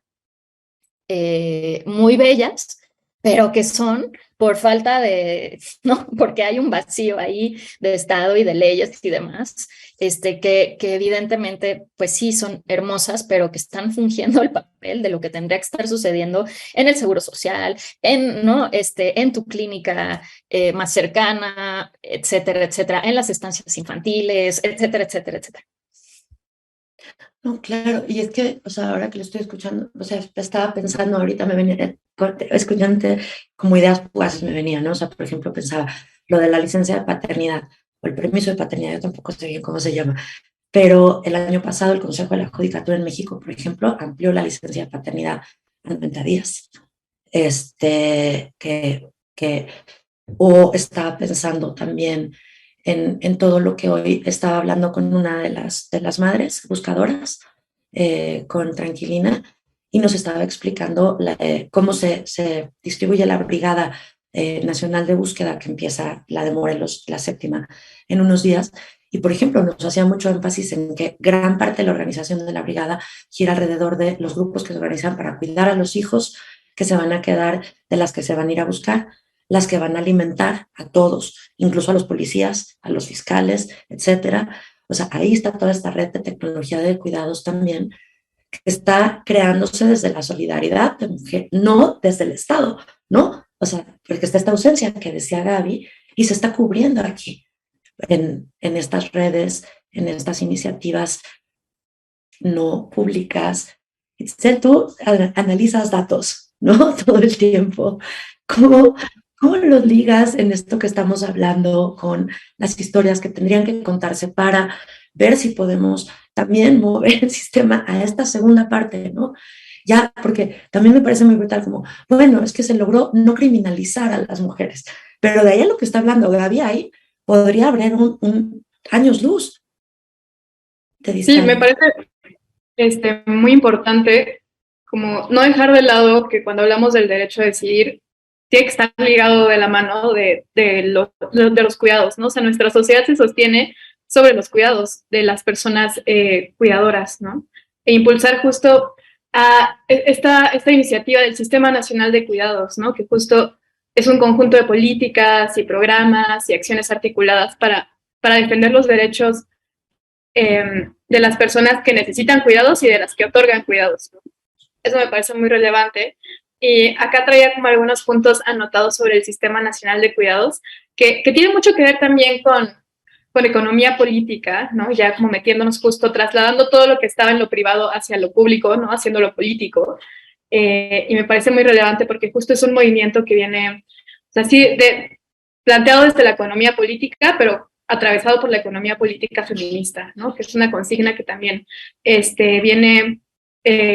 L: muy bellas, pero que son por falta de, ¿no? Porque hay un vacío ahí de Estado y de leyes y demás, que evidentemente, pues sí, son hermosas, pero que están fungiendo el papel de lo que tendría que estar sucediendo en el seguro social, ¿no? En tu clínica más cercana, etcétera, etcétera, en las estancias infantiles, etcétera, etcétera, etcétera.
K: No, claro, y es que, o sea, ahora que lo estoy escuchando, o sea, estaba pensando, ahorita me venía, escuchándote, como ideas fugaces me venían, ¿no? O sea, por ejemplo, pensaba lo de la licencia de paternidad, o el permiso de paternidad, yo tampoco sé bien cómo se llama, pero el año pasado el Consejo de la Judicatura en México, por ejemplo, amplió la licencia de paternidad a 90 días. O estaba pensando también en todo lo que hoy estaba hablando con una de las madres buscadoras, con Tranquilina, y nos estaba explicando cómo se distribuye la Brigada Nacional de Búsqueda, que empieza la de Morelos, la 7ª, en unos días. Y, por ejemplo, nos hacía mucho énfasis en que gran parte de la organización de la brigada gira alrededor de los grupos que se organizan para cuidar a los hijos que se van a quedar, de las que se van a ir a buscar, las que van a alimentar a todos, incluso a los policías, a los fiscales, etcétera. O sea, ahí está toda esta red de tecnología de cuidados también, que está creándose desde la solidaridad de mujer, no desde el Estado, ¿no? O sea, porque está esta ausencia que decía Gaby y se está cubriendo aquí en estas redes, en estas iniciativas no públicas. Tú analizas datos, ¿no? Todo el tiempo. ¿Cómo los ligas en esto que estamos hablando con las historias que tendrían que contarse para ver si podemos también mover el sistema a esta segunda parte, ¿no? Ya, porque también me parece muy brutal como, bueno, es que se logró no criminalizar a las mujeres, pero de ahí a lo que está hablando Gaby, ahí podría haber un años luz de distancia.
M: Sí, me parece muy importante como no dejar de lado que cuando hablamos del derecho a decidir, tiene que estar ligado de la mano de los cuidados, ¿no? O sea, nuestra sociedad se sostiene sobre los cuidados de las personas cuidadoras, ¿no? E impulsar justo a esta iniciativa del Sistema Nacional de Cuidados, ¿no? Que justo es un conjunto de políticas y programas y acciones articuladas para defender los derechos de las personas que necesitan cuidados y de las que otorgan cuidados, ¿no? Eso me parece muy relevante. Y acá traía como algunos puntos anotados sobre el Sistema Nacional de Cuidados, que tiene mucho que ver también con economía política, ¿no? Ya como metiéndonos justo, trasladando todo lo que estaba en lo privado hacia lo público, ¿no? Haciéndolo político. Y me parece muy relevante porque justo es un movimiento que viene, o sea, sí, planteado desde la economía política, pero atravesado por la economía política feminista, ¿no? Que es una consigna que también viene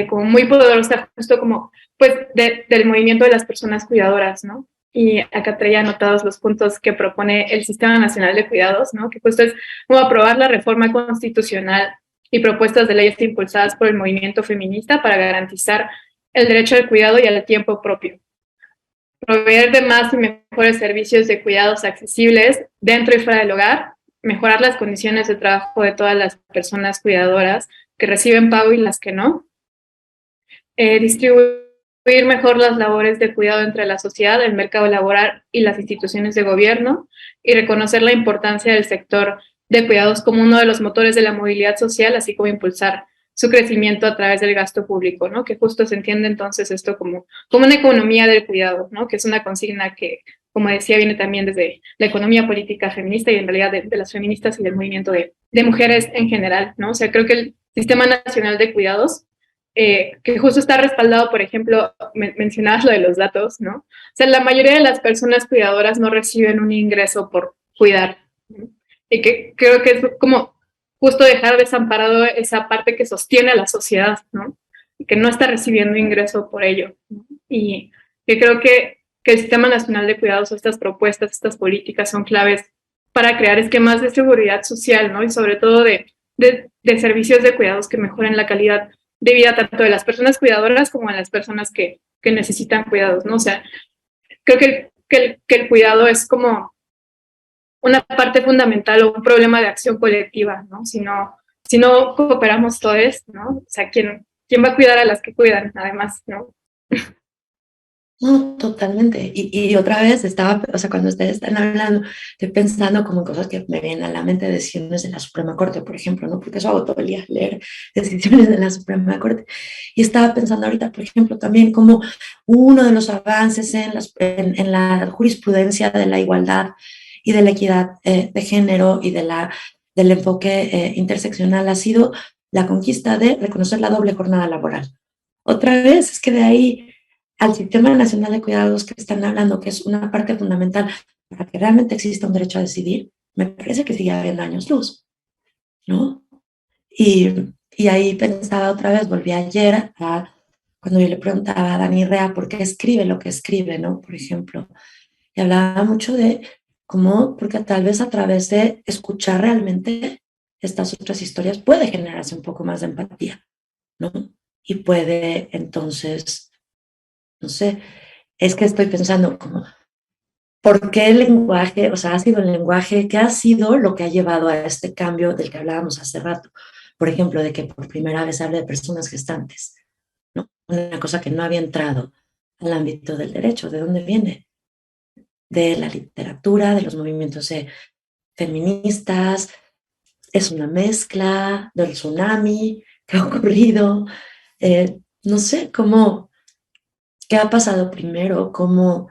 M: como muy poderosa, justo como pues del movimiento de las personas cuidadoras, ¿no? Y acá traía anotados los puntos que propone el Sistema Nacional de Cuidados, ¿no? Que justo es como aprobar la reforma constitucional y propuestas de leyes impulsadas por el movimiento feminista para garantizar el derecho al cuidado y al tiempo propio. Proveer de más y mejores servicios de cuidados accesibles dentro y fuera del hogar, mejorar las condiciones de trabajo de todas las personas cuidadoras que reciben pago y las que no, distribuir mejor las labores de cuidado entre la sociedad, el mercado laboral y las instituciones de gobierno, y reconocer la importancia del sector de cuidados como uno de los motores de la movilidad social, así como impulsar su crecimiento a través del gasto público, ¿no? Que justo se entiende entonces esto como una economía del cuidado, ¿no? Que es una consigna que, como decía, viene también desde la economía política feminista y en realidad de las feministas y del movimiento de mujeres en general, ¿no? O sea, creo que Sistema Nacional de Cuidados, que justo está respaldado, por ejemplo, mencionabas lo de los datos, ¿no? O sea, la mayoría de las personas cuidadoras no reciben un ingreso por cuidar, ¿no? Y que creo que es como justo dejar desamparado esa parte que sostiene a la sociedad, ¿no? Y que no está recibiendo ingreso por ello, ¿no? Y que creo que el Sistema Nacional de Cuidados, estas propuestas, estas políticas son claves para crear esquemas de seguridad social, ¿no? Y sobre todo de servicios de cuidados que mejoren la calidad de vida tanto de las personas cuidadoras como de las personas que necesitan cuidados, ¿no? O sea, creo que el cuidado es como una parte fundamental o un problema de acción colectiva, ¿no? Si no cooperamos todos, ¿no? O sea, ¿quién va a cuidar a las que cuidan, además, ¿no?
K: No, totalmente. Y otra vez estaba, o sea, cuando ustedes están hablando, estoy pensando como en cosas que me vienen a la mente, decisiones de la Suprema Corte, por ejemplo, ¿no? Porque eso hago todo el día, leer decisiones de la Suprema Corte. Y estaba pensando ahorita, por ejemplo, también como uno de los avances en la jurisprudencia de la igualdad y de la equidad de género y del enfoque interseccional ha sido la conquista de reconocer la doble jornada laboral. Otra vez, es que de ahí al Sistema Nacional de Cuidados que están hablando, que es una parte fundamental para que realmente exista un derecho a decidir, me parece que sigue habiendo años luz, ¿no? Y ahí pensaba otra vez, volví ayer cuando yo le preguntaba a Dani Rea por qué escribe lo que escribe, ¿no? Por ejemplo, y hablaba mucho de cómo, porque tal vez a través de escuchar realmente estas otras historias puede generarse un poco más de empatía, ¿no? Y puede entonces, no sé, es que estoy pensando como, ¿por qué el lenguaje, o sea, ha sido el lenguaje que ha sido lo que ha llevado a este cambio del que hablábamos hace rato? Por ejemplo, de que por primera vez se hable de personas gestantes, ¿no? Una cosa que no había entrado al ámbito del derecho. ¿De dónde viene? De la literatura, de los movimientos feministas, es una mezcla del tsunami que ha ocurrido, no sé, ¿qué ha pasado primero? ¿Cómo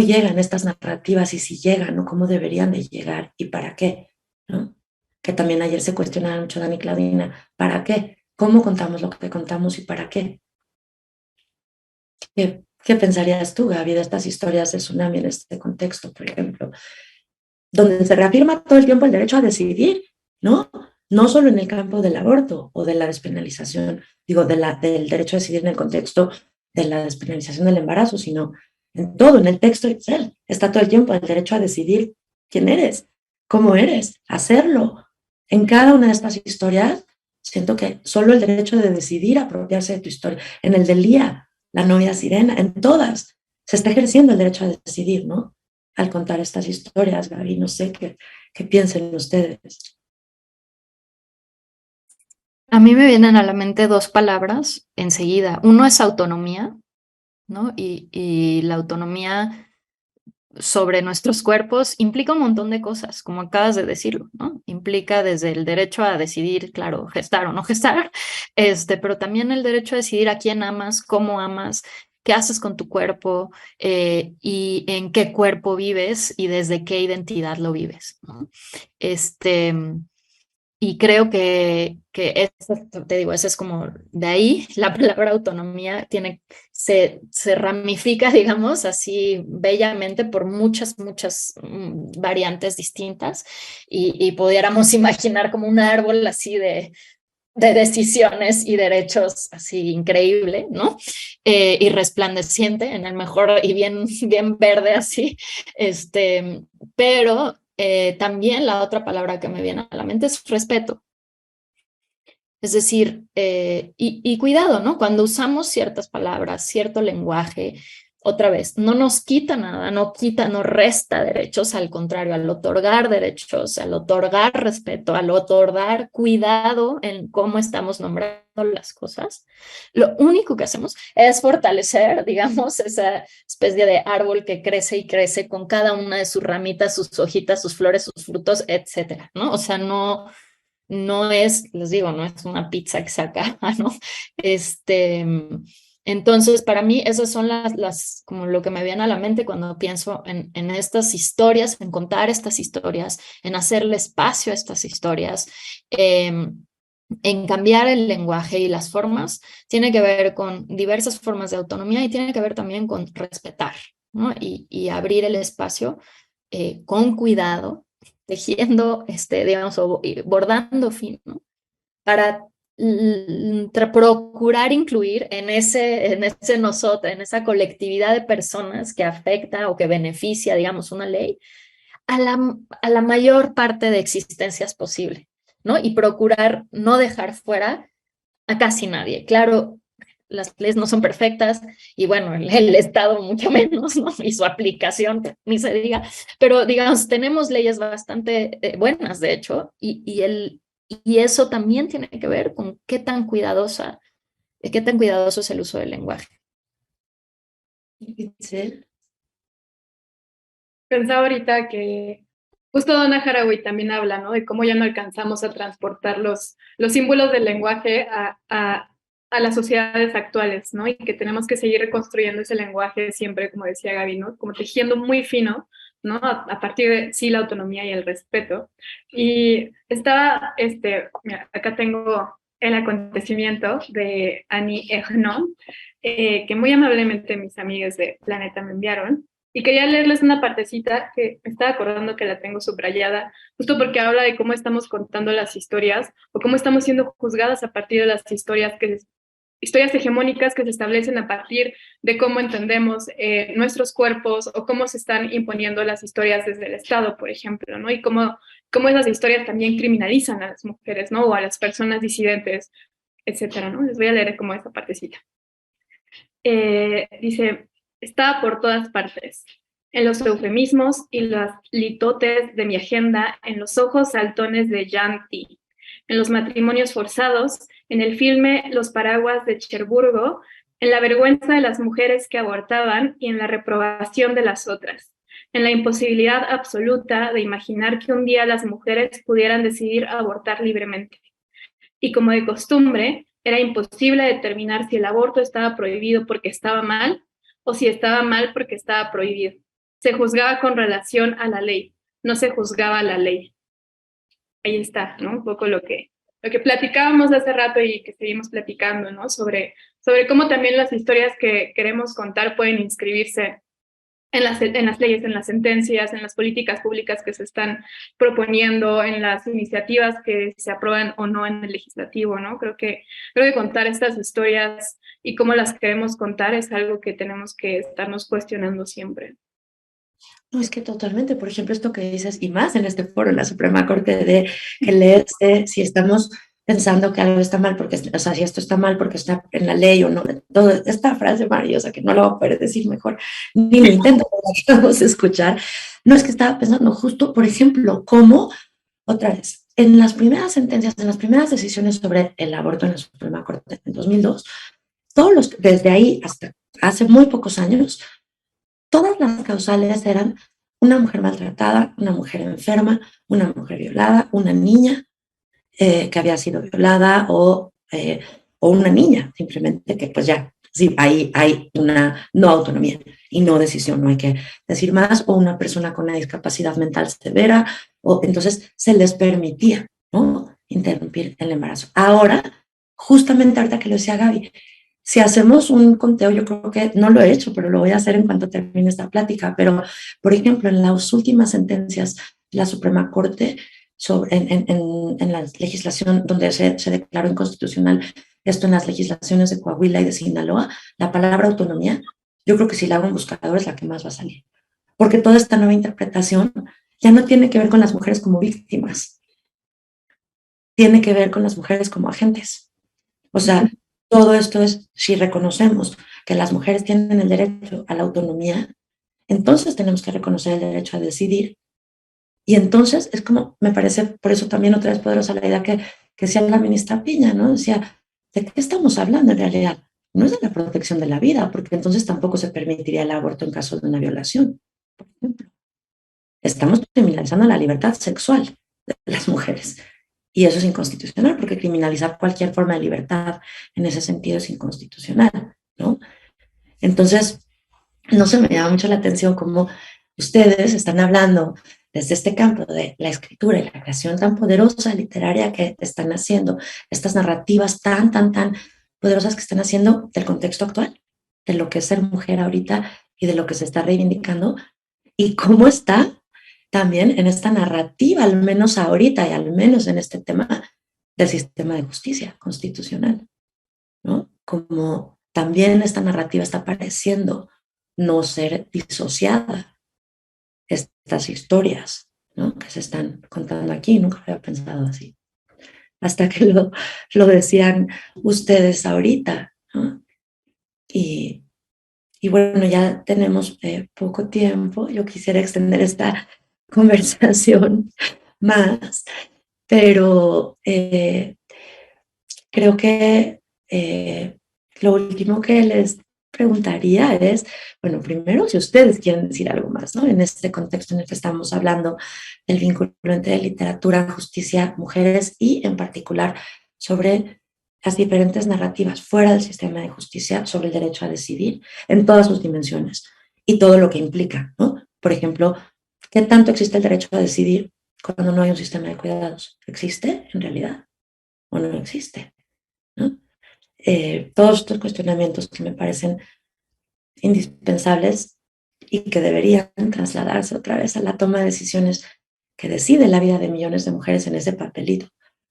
K: llegan estas narrativas y si llegan o cómo deberían de llegar y para qué, ¿no? Que también ayer se cuestionaba mucho Dani y Claudina, ¿para qué? ¿Cómo contamos lo que contamos y para qué? ¿Qué pensarías tú, Gaby, de estas historias del tsunami en este contexto, por ejemplo? Donde se reafirma todo el tiempo el derecho a decidir, ¿no? No solo en el campo del aborto o de la despenalización, digo, del derecho a decidir en el contexto de la despenalización del embarazo, sino en todo, en el texto Excel, está todo el tiempo el derecho a decidir quién eres, cómo eres, hacerlo. En cada una de estas historias, siento que solo el derecho de decidir apropiarse de tu historia, en el del día, la novia sirena, en todas, se está ejerciendo el derecho a decidir, ¿no? Al contar estas historias, Gaby, no sé qué piensen ustedes.
L: A mí me vienen a la mente dos palabras enseguida. Uno es autonomía, ¿no? Y la autonomía sobre nuestros cuerpos implica un montón de cosas, como acabas de decirlo, ¿no? Implica desde el derecho a decidir, claro, gestar o no gestar, pero también el derecho a decidir a quién amas, cómo amas, qué haces con tu cuerpo y en qué cuerpo vives y desde qué identidad lo vives, ¿no? Y creo que eso, te digo, eso es como de ahí, la palabra autonomía se ramifica, digamos, así bellamente por muchas variantes distintas y pudiéramos imaginar como un árbol así de decisiones y derechos así increíble, ¿no? Y resplandeciente en el mejor y bien verde así, pero también la otra palabra que me viene a la mente es respeto. Es decir, y cuidado, ¿no? Cuando usamos ciertas palabras, cierto lenguaje, otra vez, no nos quita nada, no resta derechos, al contrario, al otorgar derechos, al otorgar respeto, al otorgar cuidado en cómo estamos nombrando las cosas, lo único que hacemos es fortalecer, digamos, esa especie de árbol que crece y crece con cada una de sus ramitas, sus hojitas, sus flores, sus frutos, etcétera, ¿no? O sea, no es, les digo, no es una pizza que se acaba, ¿no? Entonces, para mí, esas son las como lo que me viene a la mente cuando pienso en estas historias, en contar estas historias, en hacerle espacio a estas historias, en cambiar el lenguaje y las formas, tiene que ver con diversas formas de autonomía y tiene que ver también con respetar, ¿no? Y abrir el espacio con cuidado, tejiendo, digamos, o bordando fino, ¿no? Para procurar incluir en ese nosotros, en esa colectividad de personas que afecta o que beneficia, digamos, una ley, a la mayor parte de existencias posible, ¿no? Y procurar no dejar fuera a casi nadie. Claro, las leyes no son perfectas y bueno, el Estado mucho menos, ¿no? Y su aplicación, ni se diga, pero digamos, tenemos leyes bastante buenas, de hecho, y eso también tiene que ver con qué tan cuidadoso es el uso del lenguaje.
M: Pensaba ahorita que justo Donna Haraway también habla, ¿no? De cómo ya no alcanzamos a transportar los símbolos del lenguaje a las sociedades actuales, ¿no? Y que tenemos que seguir reconstruyendo ese lenguaje siempre, como decía Gaby, ¿no? Como tejiendo muy fino, ¿no? A partir de, sí, la autonomía y el respeto. Y estaba, mira, acá tengo el acontecimiento de Annie Ernaux, que muy amablemente mis amigas de Planeta me enviaron. Y quería leerles una partecita que me estaba acordando que la tengo subrayada, justo porque habla de cómo estamos contando las historias o cómo estamos siendo juzgadas a partir de las historias hegemónicas que se establecen a partir de cómo entendemos nuestros cuerpos o cómo se están imponiendo las historias desde el Estado, por ejemplo, ¿no? Y cómo esas historias también criminalizan a las mujeres, ¿no? O a las personas disidentes, etcétera, ¿no? Les voy a leer como esa partecita. Dice... Estaba por todas partes, en los eufemismos y las litotes de mi agenda, en los ojos saltones de Jan T., en los matrimonios forzados, en el filme Los paraguas de Cherburgo, en la vergüenza de las mujeres que abortaban y en la reprobación de las otras, en la imposibilidad absoluta de imaginar que un día las mujeres pudieran decidir abortar libremente. Y como de costumbre, era imposible determinar si el aborto estaba prohibido porque estaba mal o si estaba mal porque estaba prohibido. Se juzgaba con relación a la ley, no se juzgaba a la ley. Ahí está, ¿no? Un poco lo que platicábamos hace rato y que seguimos platicando, ¿no? Sobre cómo también las historias que queremos contar pueden inscribirse en las leyes, en las sentencias, en las políticas públicas que se están proponiendo, en las iniciativas que se aprueban o no en el legislativo, ¿no? Creo que contar estas historias y cómo las queremos contar es algo que tenemos que estarnos cuestionando siempre.
K: No, es que totalmente, por ejemplo, esto que dices, y más en este foro, en la Suprema Corte, de que leerse si estamos pensando que algo está mal, porque, o sea, si esto está mal porque está en la ley o no, toda esta frase maravillosa que no lo voy a poder decir mejor, ni lo intento, porque vamos a escuchar. No, es que estaba pensando justo, por ejemplo, cómo, otra vez, en las primeras sentencias, en las primeras decisiones sobre el aborto en la Suprema Corte en 2002, desde ahí hasta hace muy pocos años, todas las causales eran una mujer maltratada, una mujer enferma, una mujer violada, una niña que había sido violada o una niña, simplemente que pues ya, sí, ahí hay una no autonomía y no decisión, no hay que decir más, o una persona con una discapacidad mental severa, o entonces se les permitía, ¿no?, interrumpir el embarazo. Ahora, justamente ahorita que lo decía Gaby, si hacemos un conteo, yo creo que no lo he hecho, pero lo voy a hacer en cuanto termine esta plática, pero, por ejemplo, en las últimas sentencias de la Suprema Corte, en la legislación donde se declaró inconstitucional esto, en las legislaciones de Coahuila y de Sinaloa, la palabra autonomía, yo creo que si la hago en buscador es la que más va a salir. Porque toda esta nueva interpretación ya no tiene que ver con las mujeres como víctimas, tiene que ver con las mujeres como agentes. O sea, todo esto es, si reconocemos que las mujeres tienen el derecho a la autonomía, entonces tenemos que reconocer el derecho a decidir. Y entonces es como, me parece, por eso también otra vez poderosa la idea que decía la ministra Piña, ¿no? Decía, ¿de qué estamos hablando en realidad? No es de la protección de la vida, porque entonces tampoco se permitiría el aborto en caso de una violación, por ejemplo. Estamos criminalizando la libertad sexual de las mujeres. Y eso es inconstitucional, porque criminalizar cualquier forma de libertad en ese sentido es inconstitucional, ¿no? Entonces, no se me llama mucho la atención cómo ustedes están hablando desde este campo de la escritura y la creación tan poderosa literaria que están haciendo, estas narrativas tan poderosas que están haciendo del contexto actual, de lo que es ser mujer ahorita y de lo que se está reivindicando, y cómo está también en esta narrativa, al menos ahorita y al menos en este tema del sistema de justicia constitucional, ¿no? Como también esta narrativa está pareciendo no ser disociada. Estas historias, ¿no?, que se están contando aquí, nunca había pensado así, hasta que lo decían ustedes ahorita, ¿no? Y bueno, ya tenemos poco tiempo, yo quisiera extender esta conversación más, pero creo que lo último que les preguntaría es, bueno, primero, si ustedes quieren decir algo más, ¿no?, en este contexto en el que estamos hablando del vínculo entre literatura, justicia, mujeres y en particular sobre las diferentes narrativas fuera del sistema de justicia sobre el derecho a decidir en todas sus dimensiones y todo lo que implica, ¿no? Por ejemplo, ¿qué tanto existe el derecho a decidir cuando no hay un sistema de cuidados? ¿Existe en realidad o no existe, ¿no? Todos estos cuestionamientos que me parecen indispensables y que deberían trasladarse otra vez a la toma de decisiones que decide la vida de millones de mujeres en ese papelito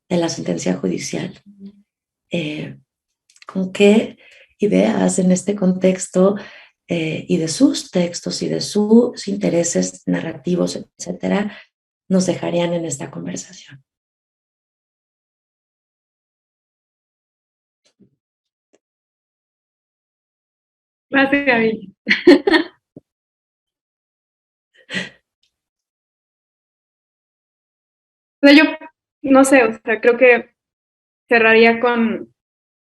K: de la sentencia judicial. ¿Con qué ideas en este contexto y de sus textos y de sus intereses narrativos, etcétera, nos dejarían en esta conversación?
M: Gracias, Gaby. O sea, yo no sé, o sea, creo que cerraría con,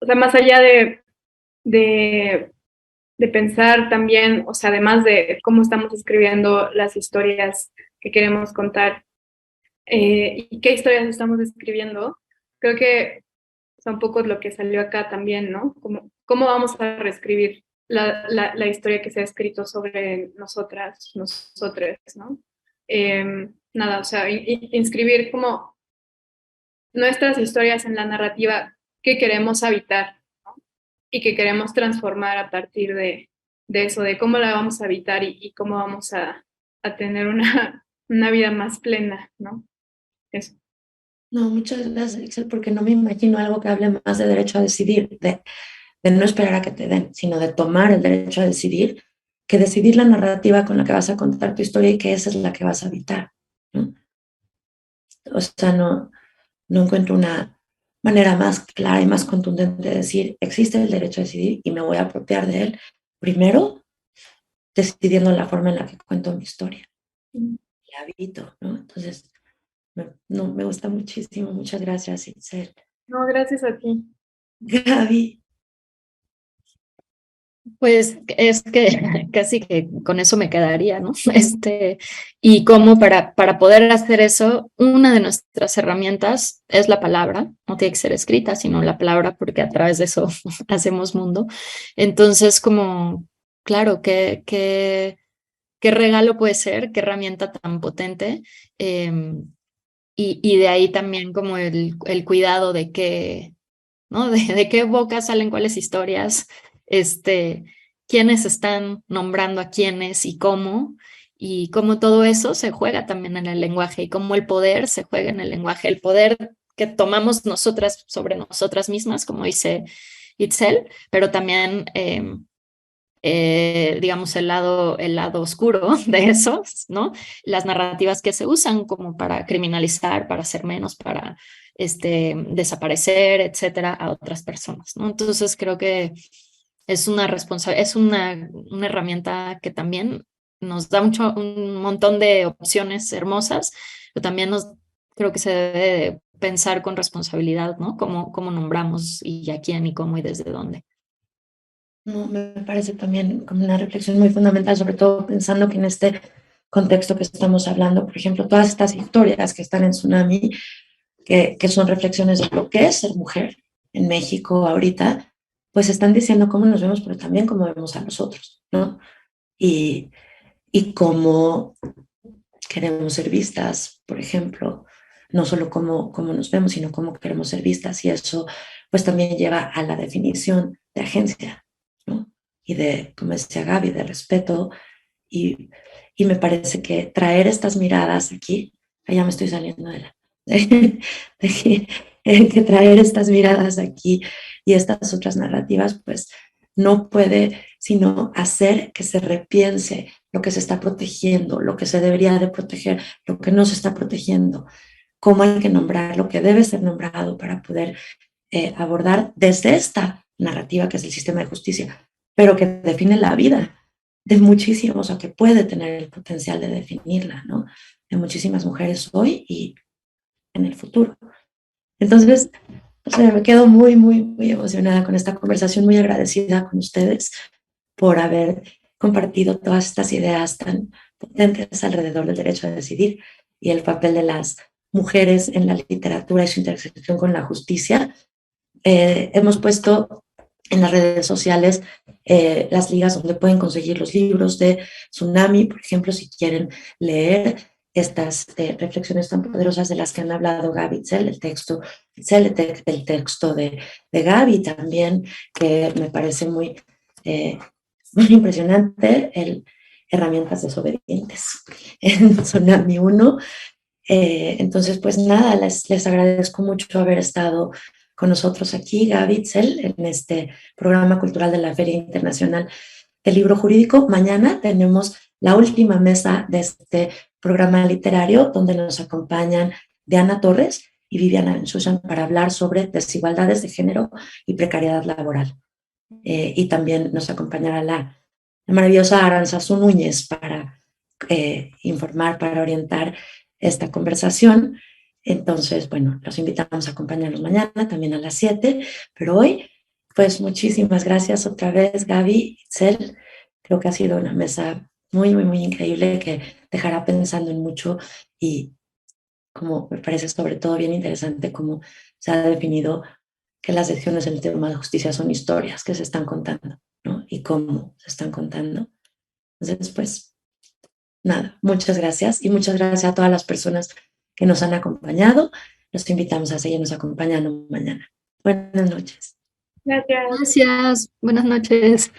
M: o sea, más allá de pensar también, o sea, además de cómo estamos escribiendo las historias que queremos contar y qué historias estamos escribiendo, creo que es un poco lo que salió acá también, ¿no? ¿Cómo vamos a reescribir la historia que se ha escrito sobre nosotras, nosotres, ¿no? Nada, o sea, inscribir como nuestras historias en la narrativa que queremos habitar, ¿no?, y que queremos transformar a partir de eso, de cómo la vamos a habitar y cómo vamos a tener una vida más plena, ¿no? Eso.
K: No, muchas gracias, Ixel, porque no me imagino algo que hable más de derecho a decidir, de no esperar a que te den, sino de tomar el derecho a decidir, que decidir la narrativa con la que vas a contar tu historia y que esa es la que vas a habitar, ¿no? O sea, no encuentro una manera más clara y más contundente de decir, existe el derecho a decidir y me voy a apropiar de él, primero decidiendo la forma en la que cuento mi historia, la habito, ¿no? Entonces, me gusta muchísimo. Muchas gracias, Itzel.
M: No, gracias a ti.
K: Gaby.
L: Pues es que casi que con eso me quedaría, ¿no? Y como para poder hacer eso, una de nuestras herramientas es la palabra, no tiene que ser escrita, sino la palabra, porque a través de eso hacemos mundo. Entonces, como, claro, qué regalo puede ser, qué herramienta tan potente, y de ahí también como el cuidado de qué, ¿no? De qué boca salen cuáles historias, quiénes están nombrando a quiénes y cómo todo eso se juega también en el lenguaje y cómo el poder se juega en el lenguaje, el poder que tomamos nosotras sobre nosotras mismas, como dice Itzel, pero también, digamos, el lado oscuro de eso, ¿no? Las narrativas que se usan como para criminalizar, para hacer menos, para desaparecer, etcétera, a otras personas, ¿no? Entonces creo que es una herramienta que también nos da un montón de opciones hermosas, pero también creo que se debe pensar con responsabilidad, ¿no? Cómo nombramos y a quién y cómo y desde dónde.
K: No, me parece también como una reflexión muy fundamental, sobre todo pensando que en este contexto que estamos hablando, por ejemplo, todas estas historias que están en Tsunami, que son reflexiones de lo que es ser mujer en México ahorita, pues están diciendo cómo nos vemos, pero también cómo vemos a nosotros, ¿no? Y cómo queremos ser vistas, por ejemplo, no solo cómo nos vemos, sino cómo queremos ser vistas, y eso pues también lleva a la definición de agencia, ¿no? Y de, como decía Gaby, de respeto, y me parece que traer estas miradas aquí, ya me estoy saliendo de la... que traer estas miradas aquí y estas otras narrativas, pues no puede sino hacer que se repiense lo que se está protegiendo, lo que se debería de proteger, lo que no se está protegiendo, cómo hay que nombrar lo que debe ser nombrado para poder abordar desde esta narrativa que es el sistema de justicia, pero que define la vida de muchísimos, o que puede tener el potencial de definirla, ¿no? De muchísimas mujeres hoy y en el futuro. Entonces, o sea, me quedo muy, muy, muy emocionada con esta conversación, muy agradecida con ustedes por haber compartido todas estas ideas tan potentes alrededor del derecho a decidir y el papel de las mujeres en la literatura y su intersección con la justicia. Hemos puesto en las redes sociales las ligas donde pueden conseguir los libros de Tsunami, por ejemplo, si quieren leer estas reflexiones tan poderosas de las que han hablado Gaby y Itzel, el texto de Gaby también, que me parece muy impresionante, el Herramientas desobedientes en Tsunami 1. Entonces, pues nada, les agradezco mucho haber estado con nosotros aquí, Gaby, Itzel, en este programa cultural de la Feria Internacional del Libro Jurídico. Mañana tenemos la última mesa de este programa literario, donde nos acompañan Diana Torres y Viviana Susan para hablar sobre desigualdades de género y precariedad laboral. Y también nos acompañará la maravillosa Aranzazu Núñez para informar, para orientar esta conversación. Entonces, bueno, los invitamos a acompañarnos mañana, también a las 7, pero hoy, pues muchísimas gracias otra vez, Gaby, Itzel. Creo que ha sido una mesa muy, muy, muy increíble que dejará pensando en mucho, y como me parece sobre todo bien interesante cómo se ha definido que las decisiones en el tema de justicia son historias que se están contando, ¿no? Y cómo se están contando. Entonces, pues, nada, muchas gracias, y muchas gracias a todas las personas que nos han acompañado. Los invitamos a seguirnos acompañando mañana. Buenas noches.
M: Gracias.
I: Gracias. Buenas noches.